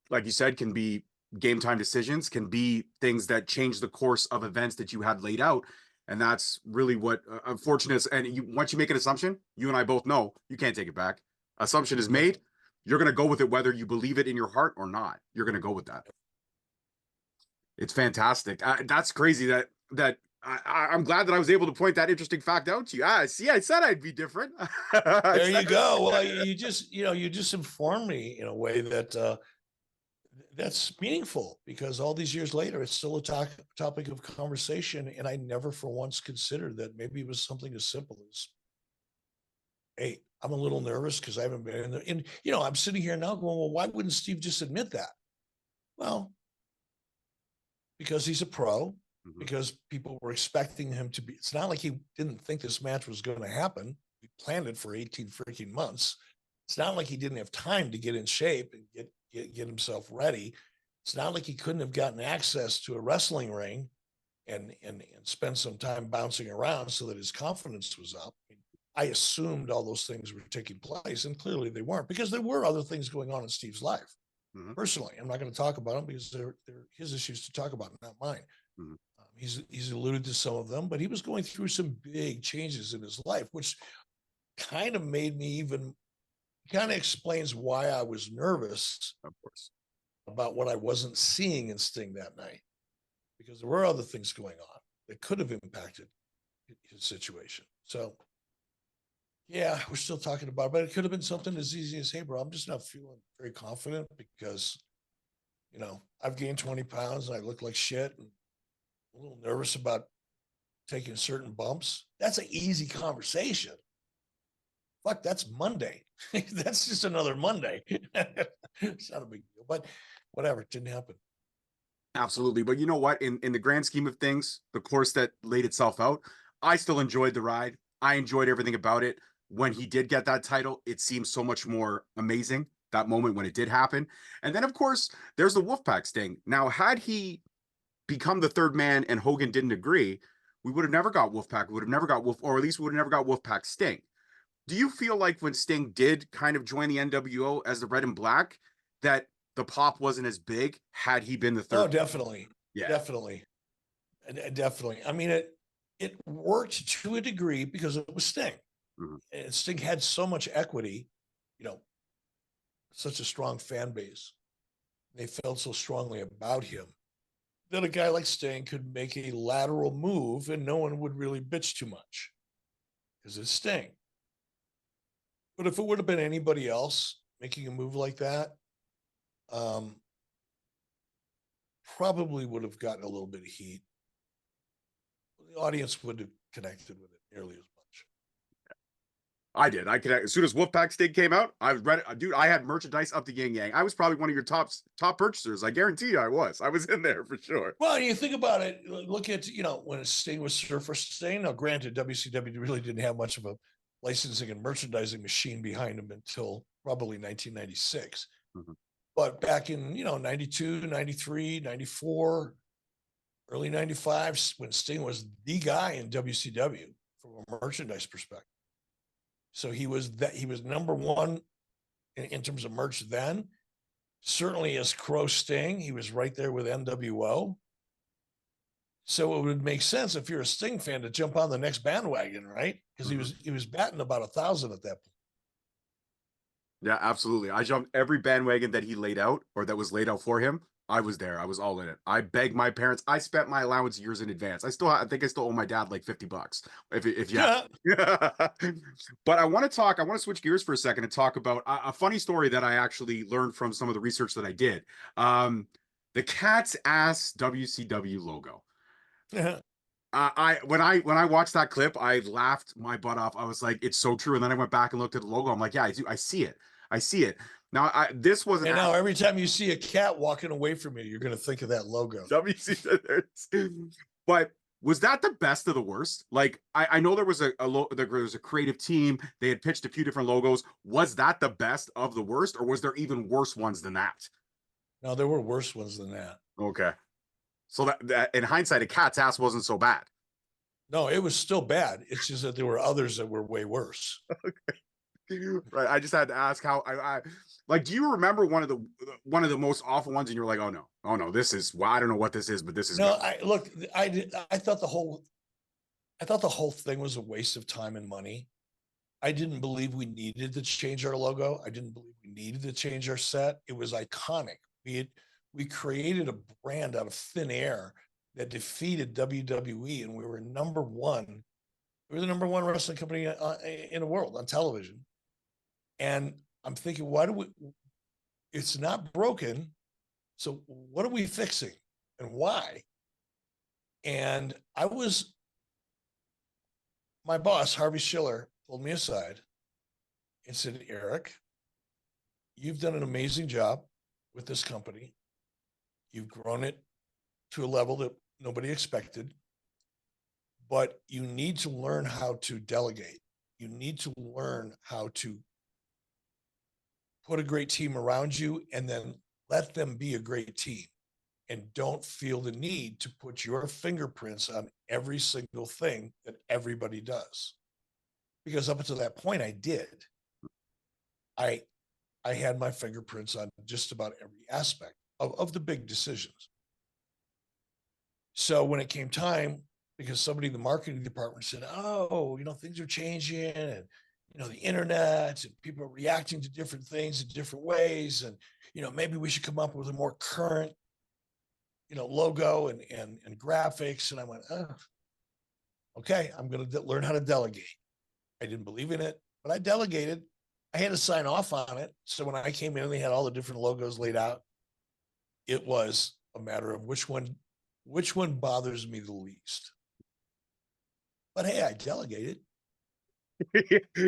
like you said, can be game time decisions, can be things that change the course of events that you had laid out. And that's really what unfortunate is. And once you make an assumption, you and I both know you can't take it back. Assumption is made. You're going to go with it, whether you believe it in your heart or not. You're going to go with that. It's fantastic. That's crazy that I'm glad that I was able to point that interesting fact out to you. See, I said I'd be different. There you go. Well, you just informed me in a way that that's meaningful, because all these years later, it's still a topic of conversation. And I never for once considered that maybe it was something as simple as, hey, I'm a little nervous because I haven't been in there. And, I'm sitting here now going, well, why wouldn't Steve just admit that? Well, because he's a pro, because people were expecting him to be. It's not like he didn't think this match was going to happen. He planned it for 18 freaking months. It's not like he didn't have time to get in shape and get himself ready. It's not like he couldn't have gotten access to a wrestling ring and spend some time bouncing around so that his confidence was up. I assumed all those things were taking place, and clearly they weren't, because there were other things going on in Steve's life. Personally, I'm not going to talk about them because they're his issues to talk about, not mine. He's alluded to some of them, but he was going through some big changes in his life, which kind of made me kind of explains why I was nervous, of course, about what I wasn't seeing in Sting that night, because there were other things going on that could have impacted his situation. So yeah, we're still talking about it, but it could have been something as easy as, hey, bro, I'm just not feeling very confident because, I've gained 20 pounds and I look like shit. And a little nervous about taking certain bumps. That's an easy conversation. Fuck, that's Monday. That's just another Monday. It's not a big deal, but whatever, it didn't happen. Absolutely. But you know what? In the grand scheme of things, the course that laid itself out, I still enjoyed the ride. I enjoyed everything about it. When he did get that title, it seemed so much more amazing, that moment when it did happen. And then, of course, there's the Wolfpack Sting. Now, had he become the third man and Hogan didn't agree, we would have never got Wolfpack. We would have never got Wolf, or at least we would have never got Wolfpack Sting. Do you feel like when Sting did kind of join the NWO as the Red and Black, that the pop wasn't as big had he been the third? Oh, definitely. Yeah. Definitely. Definitely. I mean, it worked to a degree because it was Sting. Mhm. And Sting had so much equity, you know, such a strong fan base. They felt so strongly about him that a guy like Sting could make a lateral move and no one would really bitch too much because it's Sting. But if it would have been anybody else making a move like that, probably would have gotten a little bit of heat. The audience wouldn't have connected with it nearly as much. I did. I could, as soon as Wolfpack Sting came out, I read it. Dude, I had merchandise up the yin yang. I was probably one of your top purchasers. I guarantee you I was. I was in there for sure. Well, you think about it, look at, when Sting was Surfer Sting. Now, granted, WCW really didn't have much of a licensing and merchandising machine behind them until probably 1996. Mm-hmm. But back in, 92, 93, 94, early 95, when Sting was the guy in WCW from a merchandise perspective. So he was number one in terms of merch then. Certainly as Crow Sting, he was right there with NWO. So it would make sense if you're a Sting fan to jump on the next bandwagon, right? Because he was batting about 1,000 at that point. Yeah, absolutely. I jumped every bandwagon that he laid out or that was laid out for him. I was there. I was all in it. I begged my parents. I spent my allowance years in advance. I think I still owe my dad like $50. If yeah. But I want to switch gears for a second and talk about a funny story that I actually learned from some of the research that I did. The cat's ass WCW logo. When I watched that clip, I laughed my butt off. I was like, it's so true. And then I went back and looked at the logo. I'm like, yeah, I do. I see it. I see it. Now, this wasn't. And now every time you see a cat walking away from you, you're going to think of that logo. But was that the best of the worst? Like, I know there was there was a creative team. They had pitched a few different logos. Was that the best of the worst, or was there even worse ones than that? No, there were worse ones than that. Okay. So that in hindsight, a cat's ass wasn't so bad. No, it was still bad. It's just that there were others that were way worse. Okay. Right. I just had to ask how I like, do you remember one of the most awful ones and you're like, oh no, this is, well, I don't know what this is, but this is no, good. I thought the whole thing was a waste of time and money. I didn't believe we needed to change our logo. I didn't believe we needed to change our set. It was iconic. We created a brand out of thin air that defeated WWE, and we were number one. We were the number one wrestling company in the world on television. And I'm thinking, it's not broken. So what are we fixing and why? And my boss, Harvey Schiller, pulled me aside and said, Eric, you've done an amazing job with this company. You've grown it to a level that nobody expected, but you need to learn how to delegate. You need to learn how to put a great team around you and then let them be a great team, and don't feel the need to put your fingerprints on every single thing that everybody does. Because up until that point, I did. I had my fingerprints on just about every aspect of the big decisions. So when it came time, because somebody in the marketing department said, oh, things are changing, and the internet and people are reacting to different things in different ways. And, maybe we should come up with a more current, logo and graphics. And I went, okay, I'm going to learn how to delegate. I didn't believe in it, but I delegated. I had to sign off on it. So when I came in and they had all the different logos laid out, it was a matter of which one which one bothers me the least? But hey, I delegated.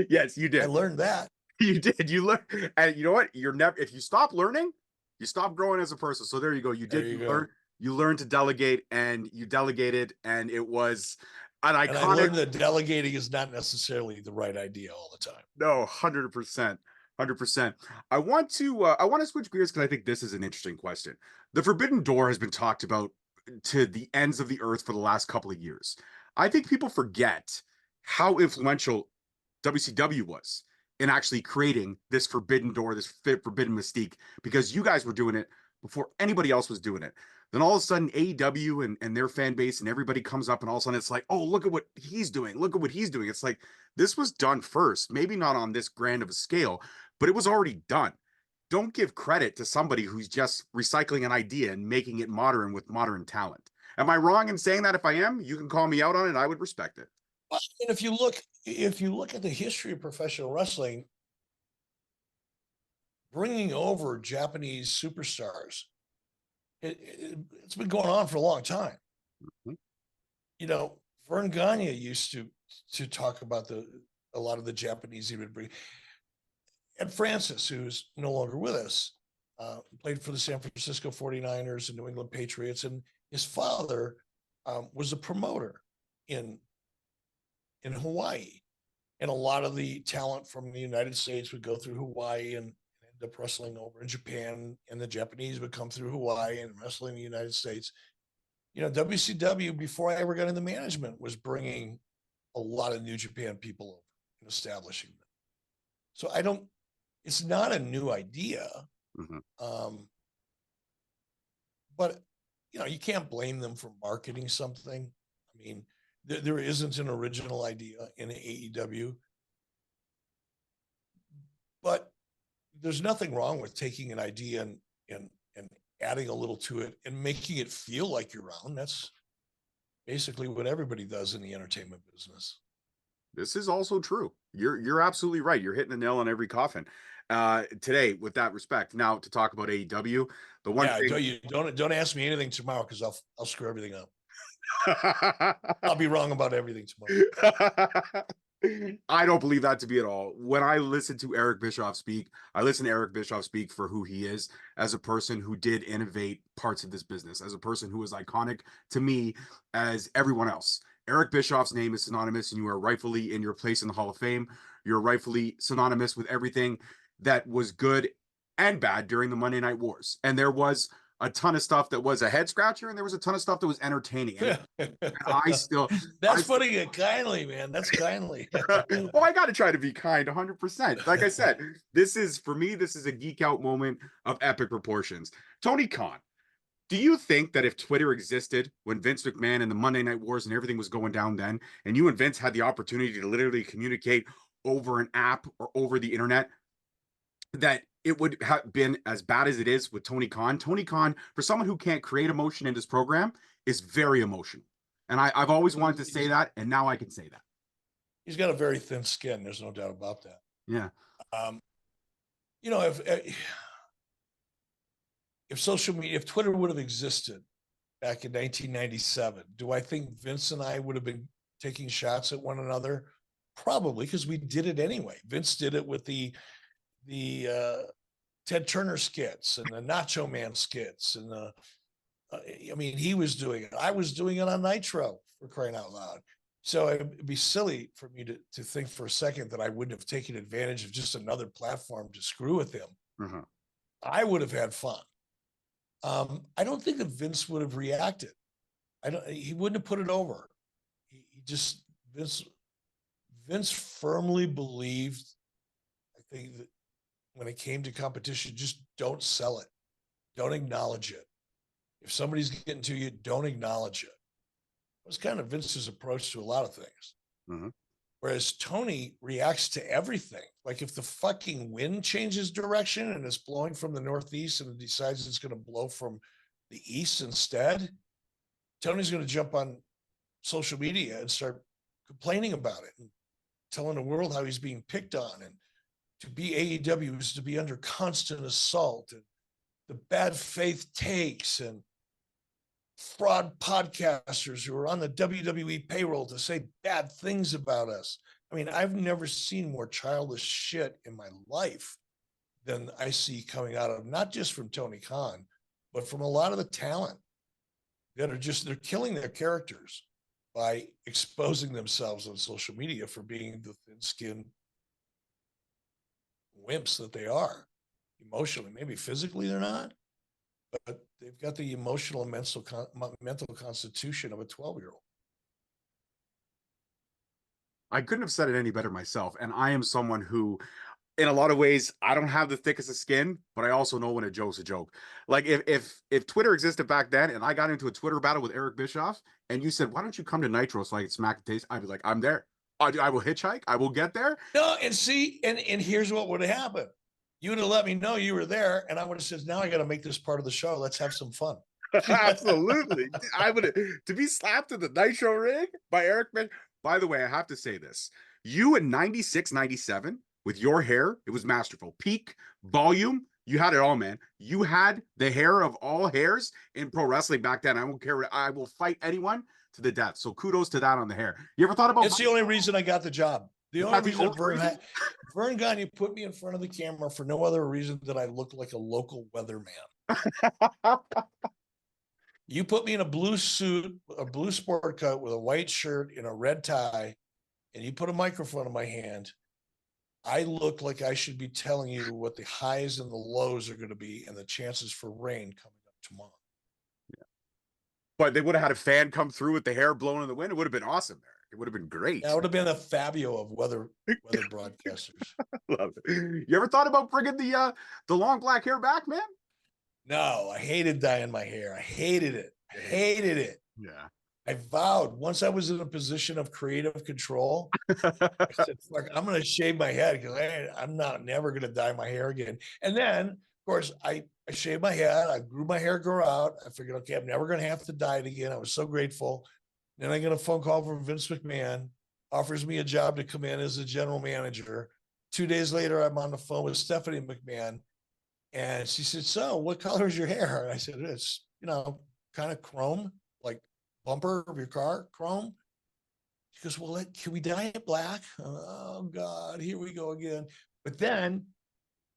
Yes, you I did. learned that. You did. You learn, and you know what? You're never. If you stop learning, you stop growing as a person. So there you go. You There did. you You go. learn. You learned to delegate, and you delegated, and it was an And I iconic. learned that delegating is not necessarily the right idea all the time. No, 100%. 100%. I want to switch gears because I think this is an interesting question. The Forbidden Door has been talked about to the ends of the earth for the last couple of years. I think people forget how influential WCW was in actually creating this Forbidden Door, this Forbidden Mystique, because you guys were doing it before anybody else was doing it. Then all of a sudden, AEW and their fan base and everybody comes up, and all of a sudden it's like, oh, look at what he's doing. Look at what he's doing. It's like, this was done first, maybe not on this grand of a scale, but it was already done. Don't give credit to somebody who's just recycling an idea and making it modern with modern talent. Am I wrong in saying that? If I am, you can call me out on it. I would respect it. And if you look at the history of professional wrestling, bringing over Japanese superstars, it's been going on for a long time. Mm-hmm. You know, Vern Gagne used to talk about a lot of the Japanese he would bring. Ed Francis, who's no longer with us, played for the San Francisco 49ers and New England Patriots, and his father was a promoter in Hawaii. And a lot of the talent from the United States would go through Hawaii and end up wrestling over in Japan, and the Japanese would come through Hawaii and wrestle in the United States. You know, WCW, before I ever got into management, was bringing a lot of New Japan people over and establishing them. So it's not a new idea. Mm-hmm. But, you know, you can't blame them for marketing something. I mean, there isn't an original idea in AEW, but there's nothing wrong with taking an idea and adding a little to it and making it feel like your own. That's basically what everybody does in the entertainment business. This is also true. You're absolutely right. You're hitting the nail on every coffin. Today, with that respect, now to talk about AEW, the one thing don't ask me anything tomorrow because I'll screw everything up. I'll be wrong about everything tomorrow. I don't believe that to be at all. When I listen to Eric Bischoff speak, I listen to Eric Bischoff speak for who he is as a person who did innovate parts of this business, as a person who is iconic to me as everyone else. Eric Bischoff's name is synonymous, and you are rightfully in your place in the Hall of Fame. You're rightfully synonymous with everything that was good and bad during the Monday Night Wars. And there was a ton of stuff that was a head scratcher, and there was a ton of stuff that was entertaining. And That's putting it kindly, man. That's kindly. Well, I got to try to be kind 100%. Like I said, for me, this is a geek out moment of epic proportions. Tony Khan, do you think that if Twitter existed when Vince McMahon and the Monday Night Wars and everything was going down then, and you and Vince had the opportunity to literally communicate over an app or over the internet, that it would have been as bad as it is with Tony Khan? Tony Khan, for someone who can't create emotion in this program, is very emotional. And I've always wanted to say that, and now I can say that. He's got a very thin skin. There's no doubt about that. Yeah. You know, if social media, if Twitter would have existed back in 1997, do I think Vince and I would have been taking shots at one another? Probably, because we did it anyway. Vince did it with the Ted Turner skits and the Nacho Man skits, and I mean, he was doing it. I was doing it on Nitro, for crying out loud. So it'd be silly for me to think for a second that I wouldn't have taken advantage of just another platform to screw with him. Uh-huh. I would have had fun. I don't think that Vince would have reacted. He wouldn't have put it over. Vince firmly believed, I think, that when it came to competition, just don't sell it. Don't acknowledge it. If somebody's getting to you, don't acknowledge it. It was kind of Vince's approach to a lot of things. Mm-hmm. Whereas Tony reacts to everything. Like if the fucking wind changes direction and it's blowing from the northeast and it decides it's going to blow from the east instead, Tony's going to jump on social media and start complaining about it and telling the world how he's being picked on. And to be AEW is to be under constant assault and the bad faith takes. And fraud podcasters who are on the WWE payroll to say bad things about us. I mean, I've never seen more childish shit in my life than I see coming out of not just from Tony Khan, but from a lot of the talent that are just, they're killing their characters by exposing themselves on social media for being the thin-skinned wimps that they are emotionally. Maybe physically they're not, but they've got the emotional and mental constitution of a 12-year-old. I couldn't have said it any better myself. And I am someone who, in a lot of ways, I don't have the thickest of skin, but I also know when a joke's a joke. Like if Twitter existed back then and I got into a Twitter battle with Eric Bischoff and you said, why don't you come to Nitro so I can smack the taste? I'd be like, I'm there. I will hitchhike. I will get there. No, and see, and here's what would have happened. You would have let me know you were there, and I would have said, now I got to make this part of the show. Let's have some fun. Absolutely. I would, to be slapped in the Nitro ring by Eric. By the way, I have to say this. You in 96, 97, with your hair, it was masterful. Peak, volume, you had it all, man. You had the hair of all hairs in pro wrestling back then. I won't care. I will fight anyone to the death. So kudos to that on the hair. You ever thought about— It's the only reason I got the job. The only reason reason? Vern Gagne put me in front of the camera for no other reason than I looked like a local weatherman. You put me in a blue suit, a blue sport coat with a white shirt and a red tie, and you put a microphone in my hand. I look like I should be telling you what the highs and the lows are going to be and the chances for rain coming up tomorrow. Yeah. But they would have had a fan come through with the hair blowing in the wind. It would have been awesome there. It would have been great. That would have been the Fabio of weather broadcasters. Love it. You ever thought about bringing the long black hair back, man? No, I hated dyeing my hair. I hated it. I hated it. Yeah. I vowed once I was in a position of creative control, I said, fuck, I'm going to shave my head because I'm never going to dye my hair again. And then, of course, I shaved my head. I grew my hair grow out. I figured, okay, I'm never going to have to dye it again. I was so grateful. Then I get a phone call from Vince McMahon, offers me a job to come in as a general manager. 2 days later, I'm on the phone with Stephanie McMahon. And she said, so what color is your hair? And I said, it's, kind of chrome, like bumper of your car, chrome. She goes, well, can we dye it black? Oh, God, here we go again. But then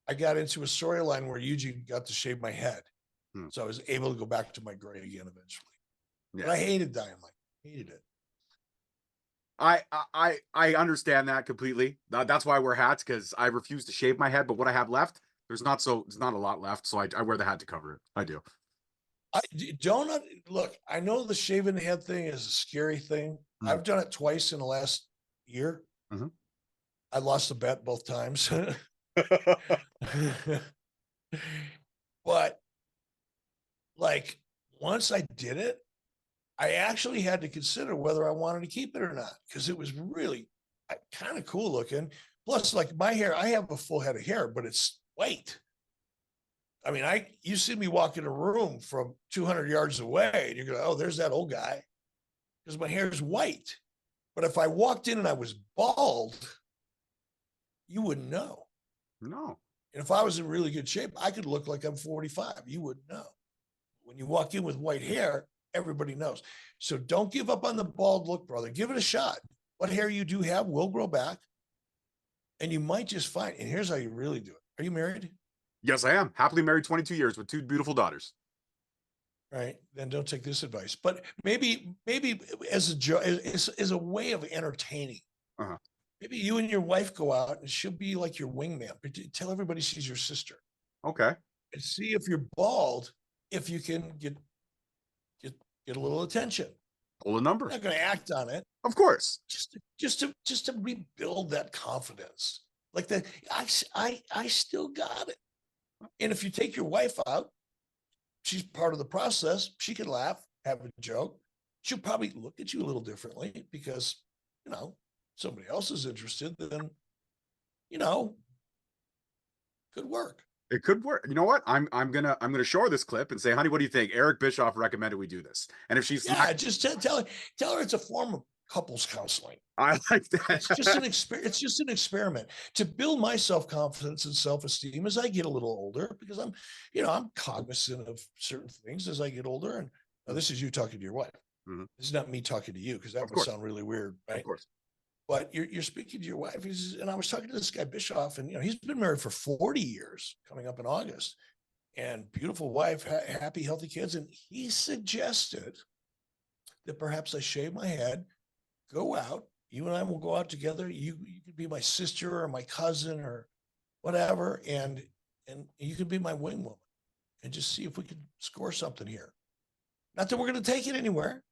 I got into a storyline where Eugene got to shave my head. So I was able to go back to my gray again eventually. Yeah. But I hated dyeing my hair. Hated it. I understand that completely. That's why I wear hats, because I refuse to shave my head. But what I have left, it's not a lot left. So I wear the hat to cover it. I do. I don't look. I know the shaving head thing is a scary thing. I've done it twice in the last year. I lost a bet both times. But like once I did it, I actually had to consider whether I wanted to keep it or not, because it was really kind of cool looking. Plus, like my hair, I have a full head of hair, but it's white. I mean, you see me walk in a room from 200 yards away and you go, oh, there's that old guy, because my hair is white. But if I walked in and I was bald, you wouldn't know. No. And if I was in really good shape, I could look like I'm 45. You wouldn't know. When you walk in with white hair, everybody knows. So don't give up on the bald look, brother. Give it a shot. What hair you do have will grow back. And you might just find, and here's how you really do it. Are you married? Yes, I am. Happily married 22 years with 2 beautiful daughters. Right. Then don't take this advice. But maybe as a way of entertaining. Maybe you and your wife go out and she'll be like your wingman. But tell everybody she's your sister. Okay. And see if you're bald, if you can get a little attention. Pull a number. I'm not going to act on it. Of course. Just to rebuild that confidence. Like that, I still got it. And if you take your wife out, she's part of the process. She can laugh, have a joke. She'll probably look at you a little differently because, somebody else is interested, then, could work. It could work. You know what? I'm gonna show her this clip and say, honey, what do you think? Eric Bischoff recommended we do this. And if she's just tell her it's a form of couples counseling. I like that. It's just an experiment to build my self-confidence and self-esteem as I get a little older, because I'm cognizant of certain things as I get older. And Now, this is you talking to your wife. Mhm. This is not me talking to you, because that Of would course. sound really weird, Of right? course. But you're speaking to your wife. And I was talking to this guy Bischoff, and he's been married for 40 years, coming up in August, and beautiful wife, happy, healthy kids. And he suggested that perhaps I shave my head, go out. You and I will go out together. You could be my sister or my cousin or whatever, and you could be my wing woman, and just see if we could score something here. Not that we're going to take it anywhere.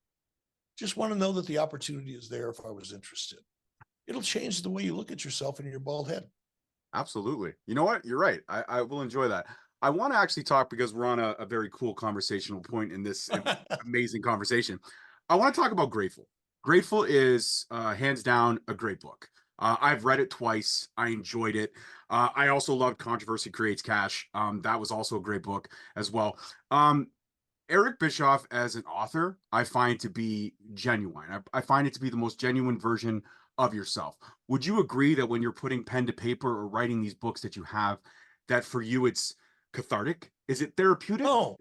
Just want to know that the opportunity is there if I was interested. It'll change the way you look at yourself and your bald head. Absolutely. You know what? You're right. I will enjoy that. I want to actually talk because we're on a very cool conversational point in this amazing conversation. I want to talk about Grateful. Grateful is hands down a great book. I've read it twice. I enjoyed it. I also loved Controversy Creates Cash. That was also a great book as well. Eric Bischoff as an author, I find to be genuine. I find it to be the most genuine version of yourself. Would you agree that when you're putting pen to paper or writing these books that you have, that for you it's cathartic? Is it therapeutic? Oh,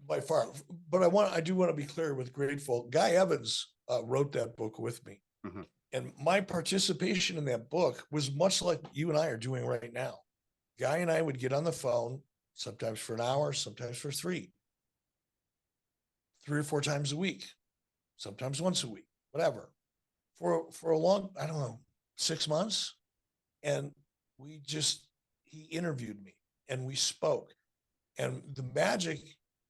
by far. But I do want to be clear with Grateful. Guy Evans wrote that book with me. Mm-hmm. And my participation in that book was much like you and I are doing right now. Guy and I would get on the phone, sometimes for an hour, sometimes for three or four times a week, sometimes once a week, whatever, for a long, I don't know, 6 months. And he interviewed me and we spoke. And the magic,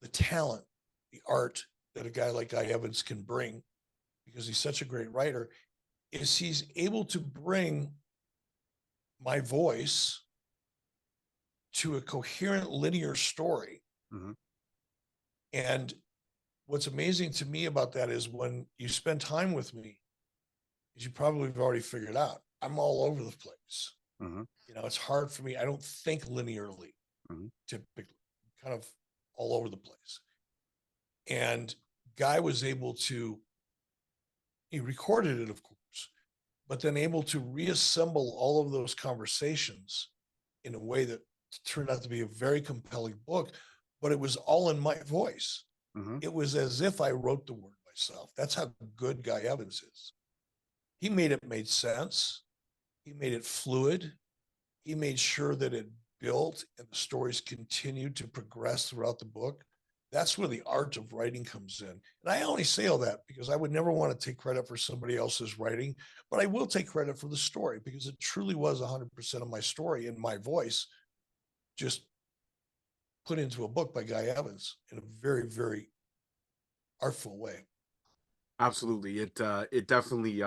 the talent, the art that a guy like Guy Evans can bring, because he's such a great writer, is he's able to bring my voice to a coherent linear story. Mm-hmm. And what's amazing to me about that is when you spend time with me, as you probably have already figured out, I'm all over the place. Mm-hmm. It's hard for me. I don't think linearly, typically, I'm kind of all over the place. And Guy was able to, he recorded it, of course, but then able to reassemble all of those conversations in a way that turned out to be a very compelling book, but it was all in my voice. Mm-hmm. It was as if I wrote the word myself. That's how good Guy Evans is. He made it made sense. He made it fluid. He made sure that it built and the stories continued to progress throughout the book. That's where the art of writing comes in. And I only say all that because I would never want to take credit for somebody else's writing, but I will take credit for the story because it truly was 100% of my story in my voice, just put into a book by Guy Evans in a very, very artful way. Absolutely. It definitely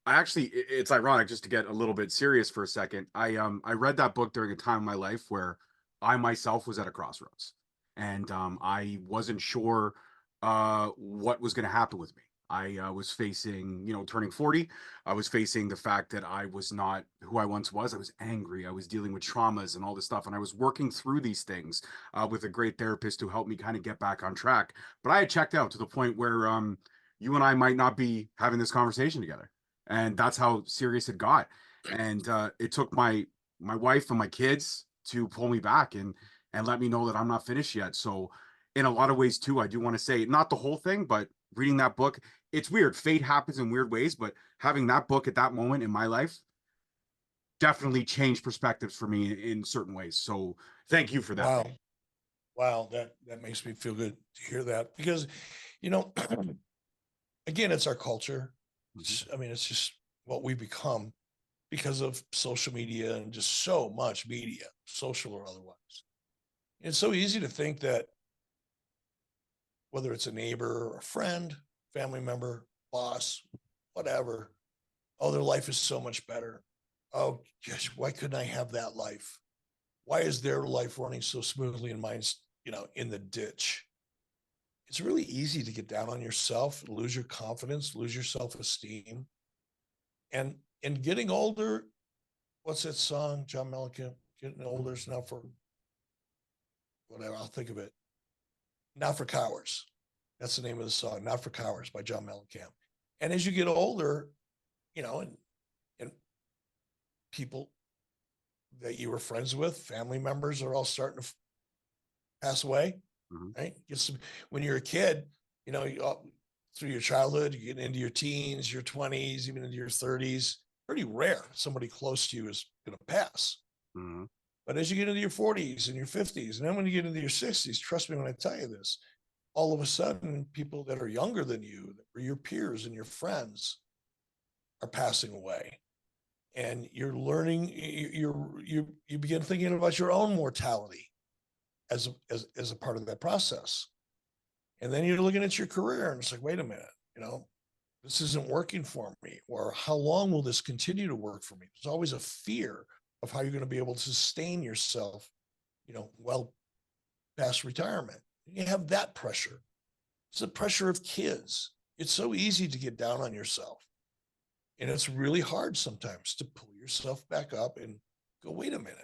it's ironic, just to get a little bit serious for a second. I read that book during a time in my life where I myself was at a crossroads, and I wasn't sure what was going to happen with me. I was facing, turning 40. I was facing the fact that I was not who I once was. I was angry. I was dealing with traumas and all this stuff. And I was working through these things with a great therapist who helped me kind of get back on track. But I had checked out to the point where you and I might not be having this conversation together. And that's how serious it got. And it took my wife and my kids to pull me back and let me know that I'm not finished yet. So in a lot of ways too, I do want to say, not the whole thing, but reading that book, it's weird. Fate happens in weird ways, but having that book at that moment in my life definitely changed perspectives for me in certain ways. So thank you for that. Wow. Wow. That makes me feel good to hear that because, again, it's our culture. It's just what we become because of social media and just so much media, social or otherwise. It's so easy to think that whether it's a neighbor or a friend, family member, boss, whatever, oh, their life is so much better. Oh, gosh, why couldn't I have that life? Why is their life running so smoothly and mine's, in the ditch? It's really easy to get down on yourself, lose your confidence, lose your self-esteem. And getting older, what's that song, John Mellencamp? Getting older is not for whatever, I'll think of it. Not for Cowards. That's the name of the song, Not for Cowards by John Mellencamp. And as you get older, and people that you were friends with, family members are all starting to pass away. right? When you're a kid, through your childhood, you get into your teens, your 20s, even into your 30s. Pretty rare somebody close to you is going to pass. Mm-hmm. But as you get into your 40s and your 50s, and then when you get into your 60s, trust me when I tell you this, all of a sudden, people that are younger than you, that were your peers and your friends, are passing away. And you're learning, you begin thinking about your own mortality as a part of that process. And then you're looking at your career and it's like, wait a minute, this isn't working for me, or how long will this continue to work for me? There's always a fear of how you're going to be able to sustain yourself, well past retirement. You have that pressure. It's the pressure of kids. It's so easy to get down on yourself. And it's really hard sometimes to pull yourself back up and go, wait a minute,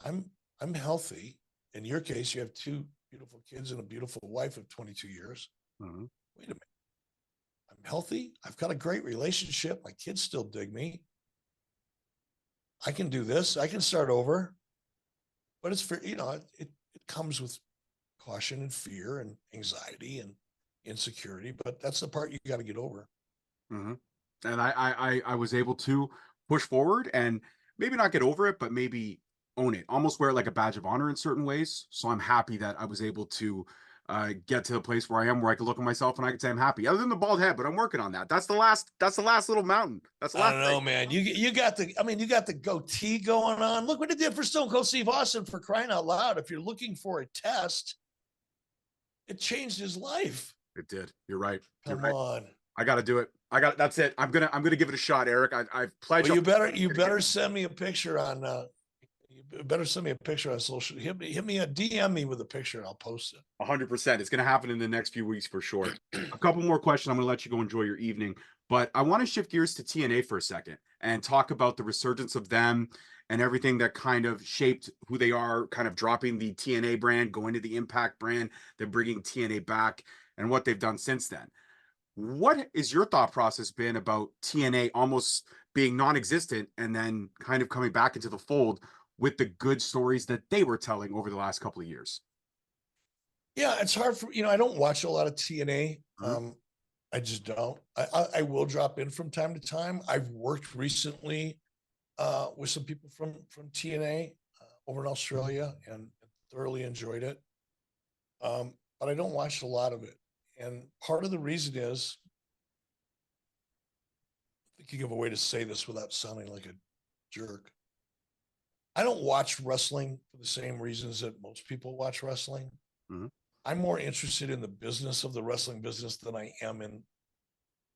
I'm healthy. In your case, you have 2 beautiful kids and a beautiful wife of 22 years. Mm-hmm. Wait a minute. I'm healthy. I've got a great relationship. My kids still dig me. I can do this. I can start over. But it's for, it comes with caution and fear and anxiety and insecurity. But that's the part you got to get over. Mm-hmm. And I was able to push forward and maybe not get over it, but maybe own it, almost wear it like a badge of honor in certain ways. So I'm happy that I was able to get to the place where I am, where I can look at myself and I can say I'm happy. Other than the bald head, but I'm working on that. That's the last little mountain. That's the last. I don't know, man. You got the goatee going on. Look what it did for Stone Cold Steve Austin, for crying out loud. If you're looking for a test, it changed his life. It did. You're right. Come on. I got to do it. That's it. I'm gonna give it a shot, Eric. I've pledged. Well, you better send me a picture on. You better send me a picture on social. Hit me a DM me with a picture and I'll post it. 100%. It's gonna happen in the next few weeks for sure. A couple more questions. I'm gonna let you go enjoy your evening, but I want to shift gears to TNA for a second and talk about the resurgence of them and everything that kind of shaped who they are, kind of dropping the TNA brand, going to the Impact brand, then bringing TNA back, and what they've done since then. What is your thought process been about TNA almost being non-existent and then kind of coming back into the fold with the good stories that they were telling over the last couple of years? Yeah, it's hard for, I don't watch a lot of TNA. I just don't. I will drop in from time to time. I've worked recently with some people from TNA over in Australia and thoroughly enjoyed it. But I don't watch a lot of it. And part of the reason is, I'm thinking of a way to say this without sounding like a jerk. I don't watch wrestling for the same reasons that most people watch wrestling. Mm-hmm. I'm more interested in the business of the wrestling business than I am in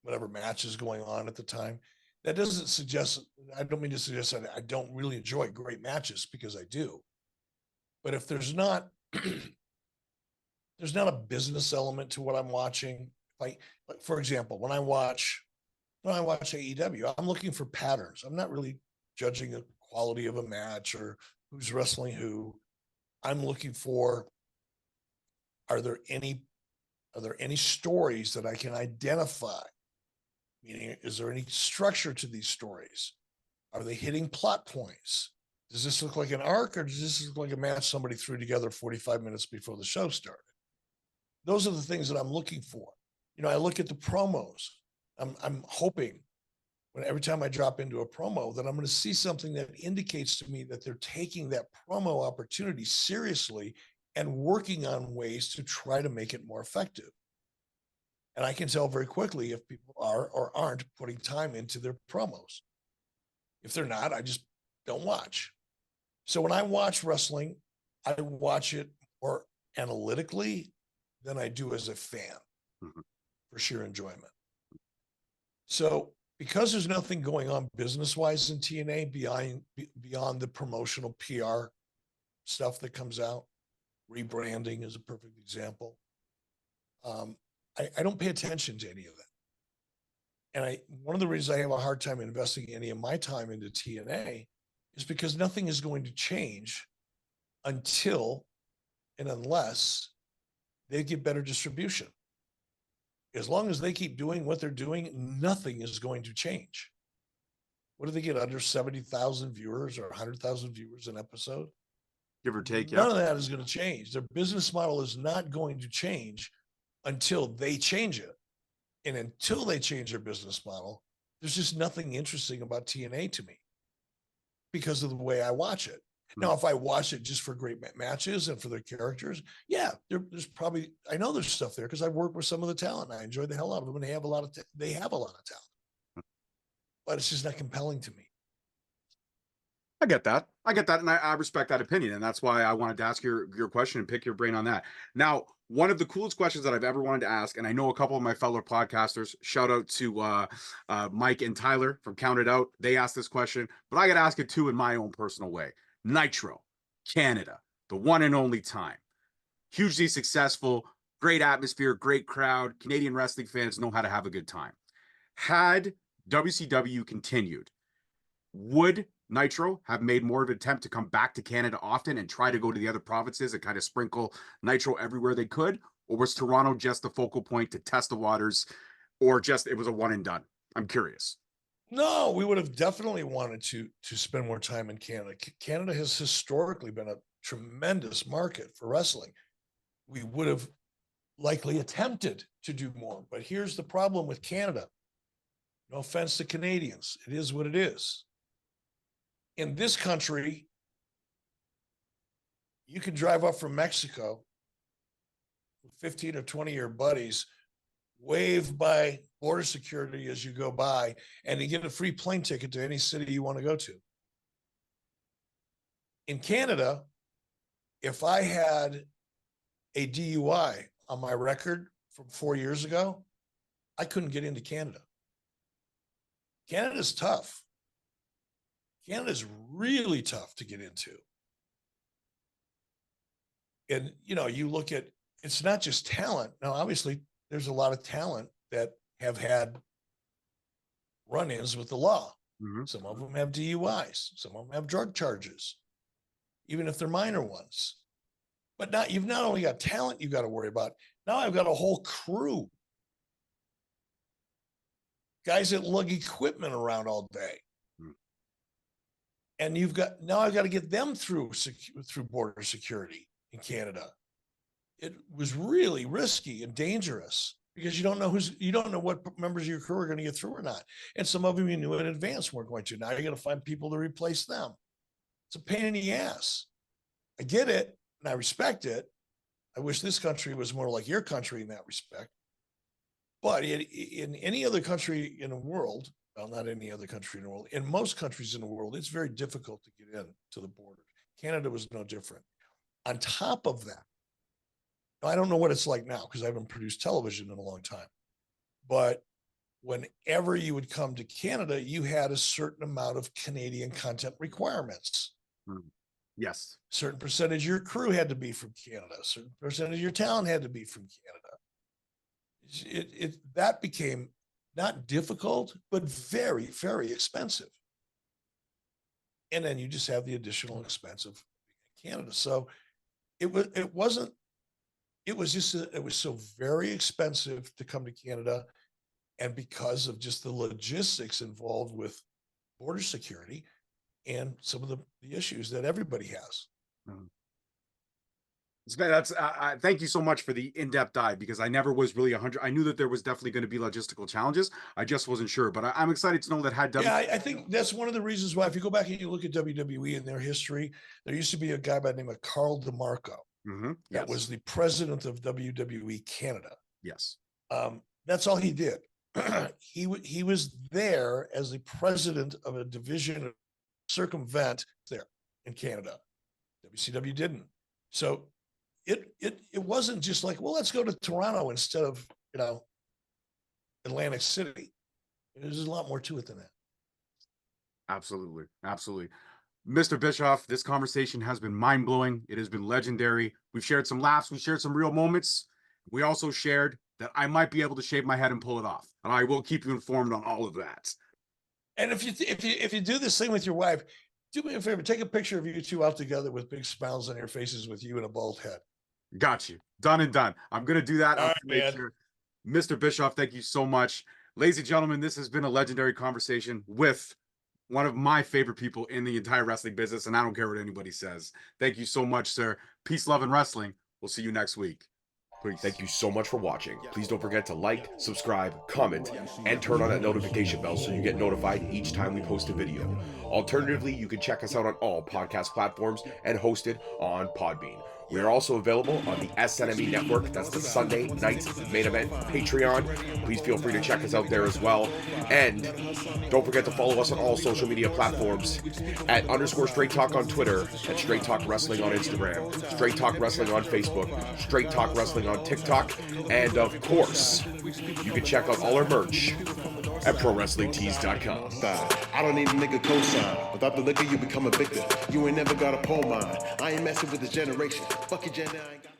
whatever match is going on at the time. That doesn't suggest, I don't mean to suggest that I don't really enjoy great matches, because I do. But if there's not, there's not a business element to what I'm watching. Like for example, when I watch AEW, I'm looking for patterns. I'm not really judging the quality of a match or who's wrestling who. I'm looking for, are there any stories that I can identify? Meaning, is there any structure to these stories? Are they hitting plot points? Does this look like an arc, or does this look like a match somebody threw together 45 minutes before the show started? Those are the things that I'm looking for. I look at the promos. I'm hoping every time I drop into a promo that I'm going to see something that indicates to me that they're taking that promo opportunity seriously and working on ways to try to make it more effective. And I can tell very quickly if people are or aren't putting time into their promos. If they're not, I just don't watch. So when I watch wrestling, I watch it more analytically than I do as a fan, for sheer enjoyment. So because there's nothing going on business-wise in TNA beyond the promotional PR stuff that comes out, rebranding is a perfect example. I don't pay attention to any of that. And one of the reasons I have a hard time investing any of my time into TNA is because nothing is going to change until and unless they get better distribution. As long as they keep doing what they're doing, nothing is going to change. What do they get, under 70,000 viewers or 100,000 viewers an episode? Give or take, None yeah. of that is going to change. Their business model is not going to change until they change it. And until they change their business model, there's just nothing interesting about TNA to me because of the way I watch it. Now, if I watch it just for great matches and for their characters, yeah, there's probably, I know there's stuff there because I've worked with some of the talent. And I enjoy the hell out of them, and they have a lot of talent, but it's just not compelling to me. I get that. And I respect that opinion. And that's why I wanted to ask your question and pick your brain on that. Now, one of the coolest questions that I've ever wanted to ask, and I know a couple of my fellow podcasters, shout out to Mike and Tyler from Count It Out. They asked this question, but I got to ask it too in my own personal way. Nitro, Canada, the one and only time. Hugely successful, great atmosphere, great crowd. Canadian wrestling fans know how to have a good time. Had WCW continued, would Nitro have made more of an attempt to come back to Canada often and try to go to the other provinces and kind of sprinkle Nitro everywhere they could? Or was Toronto just the focal point to test the waters, or just it was a one and done? I'm curious. No, we would have definitely wanted to spend more time in Canada. Canada has historically been a tremendous market for wrestling. We would have likely attempted to do more, but here's the problem with Canada. No offense to Canadians, it is what it is. In this country, you can drive up from Mexico with 15 or 20 of your buddies, wave by border security as you go by, and you get a free plane ticket to any city you want to go to. In Canada, if I had a DUI on my record from 4 years ago, I couldn't get into Canada. Canada's tough. Canada's really tough to get into. And, you know, you look at, it's not just talent. Now, obviously, there's a lot of talent that have had run-ins with the law. Mm-hmm. Some of them have DUIs. Some of them have drug charges, even if they're minor ones. But now you've not only got talent you've got to worry about, now I've got a whole crew. Guys that lug equipment around all day. And now I've got to get them through border security in Canada. It was really risky and dangerous because you don't know what members of your crew are going to get through or not. And some of them you knew in advance weren't going to. Now you're going to find people to replace them. It's a pain in the ass. I get it and I respect it. I wish this country was more like your country in that respect. But in any other country in the world, well, not any other country in the world, in most countries in the world, it's very difficult to get in to the border. Canada was no different. On top of that, I don't know what it's like now because I haven't produced television in a long time. But whenever you would come to Canada, you had a certain amount of Canadian content requirements. Yes. A certain percentage of your crew had to be from Canada. A certain percentage of your talent had to be from Canada. That became not difficult, but very, very expensive. And then you just have the additional expense of Canada. So it was so very expensive to come to Canada. And because of just the logistics involved with border security and some of the issues that everybody has. Mm-hmm. Thank you so much for the in-depth dive because I never was really 100. I knew that there was definitely going to be logistical challenges. I just wasn't sure, but I'm excited to know that had I think that's one of the reasons why, if you go back and you look at WWE and their history, there used to be a guy by the name of Carl DeMarco. Mm-hmm. Yes. That was the president of WWE Canada. Yes. That's all he did. He was there as the president of a division of circumvent there in Canada. WCW didn't. So it wasn't just like, well, let's go to Toronto instead of, Atlantic City. There's a lot more to it than that. Absolutely. Absolutely. Mr. Bischoff, this conversation has been mind-blowing. It has been legendary. We've shared some laughs. We shared some real moments. We also shared that I might be able to shave my head and pull it off. And I will keep you informed on all of that. And if you do this thing with your wife, do me a favor, take a picture of you two out together with big smiles on your faces with you and a bald head. Got you. Done and done. I'm going to do that. All right, man. Sure. Mr. Bischoff, thank you so much. Ladies and gentlemen, this has been a legendary conversation with one of my favorite people in the entire wrestling business, and I don't care what anybody says. Thank you so much, sir. Peace, love, and wrestling. We'll see you next week. Peace. Thank you so much for watching. Please don't forget to like, subscribe, comment, and turn on that notification bell so you get notified each time we post a video. Alternatively, you can check us out on all podcast platforms and hosted on Podbean. We are also available on the SNME Network. That's the Sunday Night Main Event Patreon. Please feel free to check us out there as well. And don't forget to follow us on all social media platforms at _Straight Talk on Twitter, at Straight Talk Wrestling on Instagram, Straight Talk Wrestling on Facebook, Straight Talk Wrestling on TikTok, and of course, you can check out all our merch at ProWrestlingTees.com. I don't need a nigga cosign. Without the liquor, you become a victim. You ain't never got a pole mine. I ain't messing with this generation. Fuck your gen, I ain't got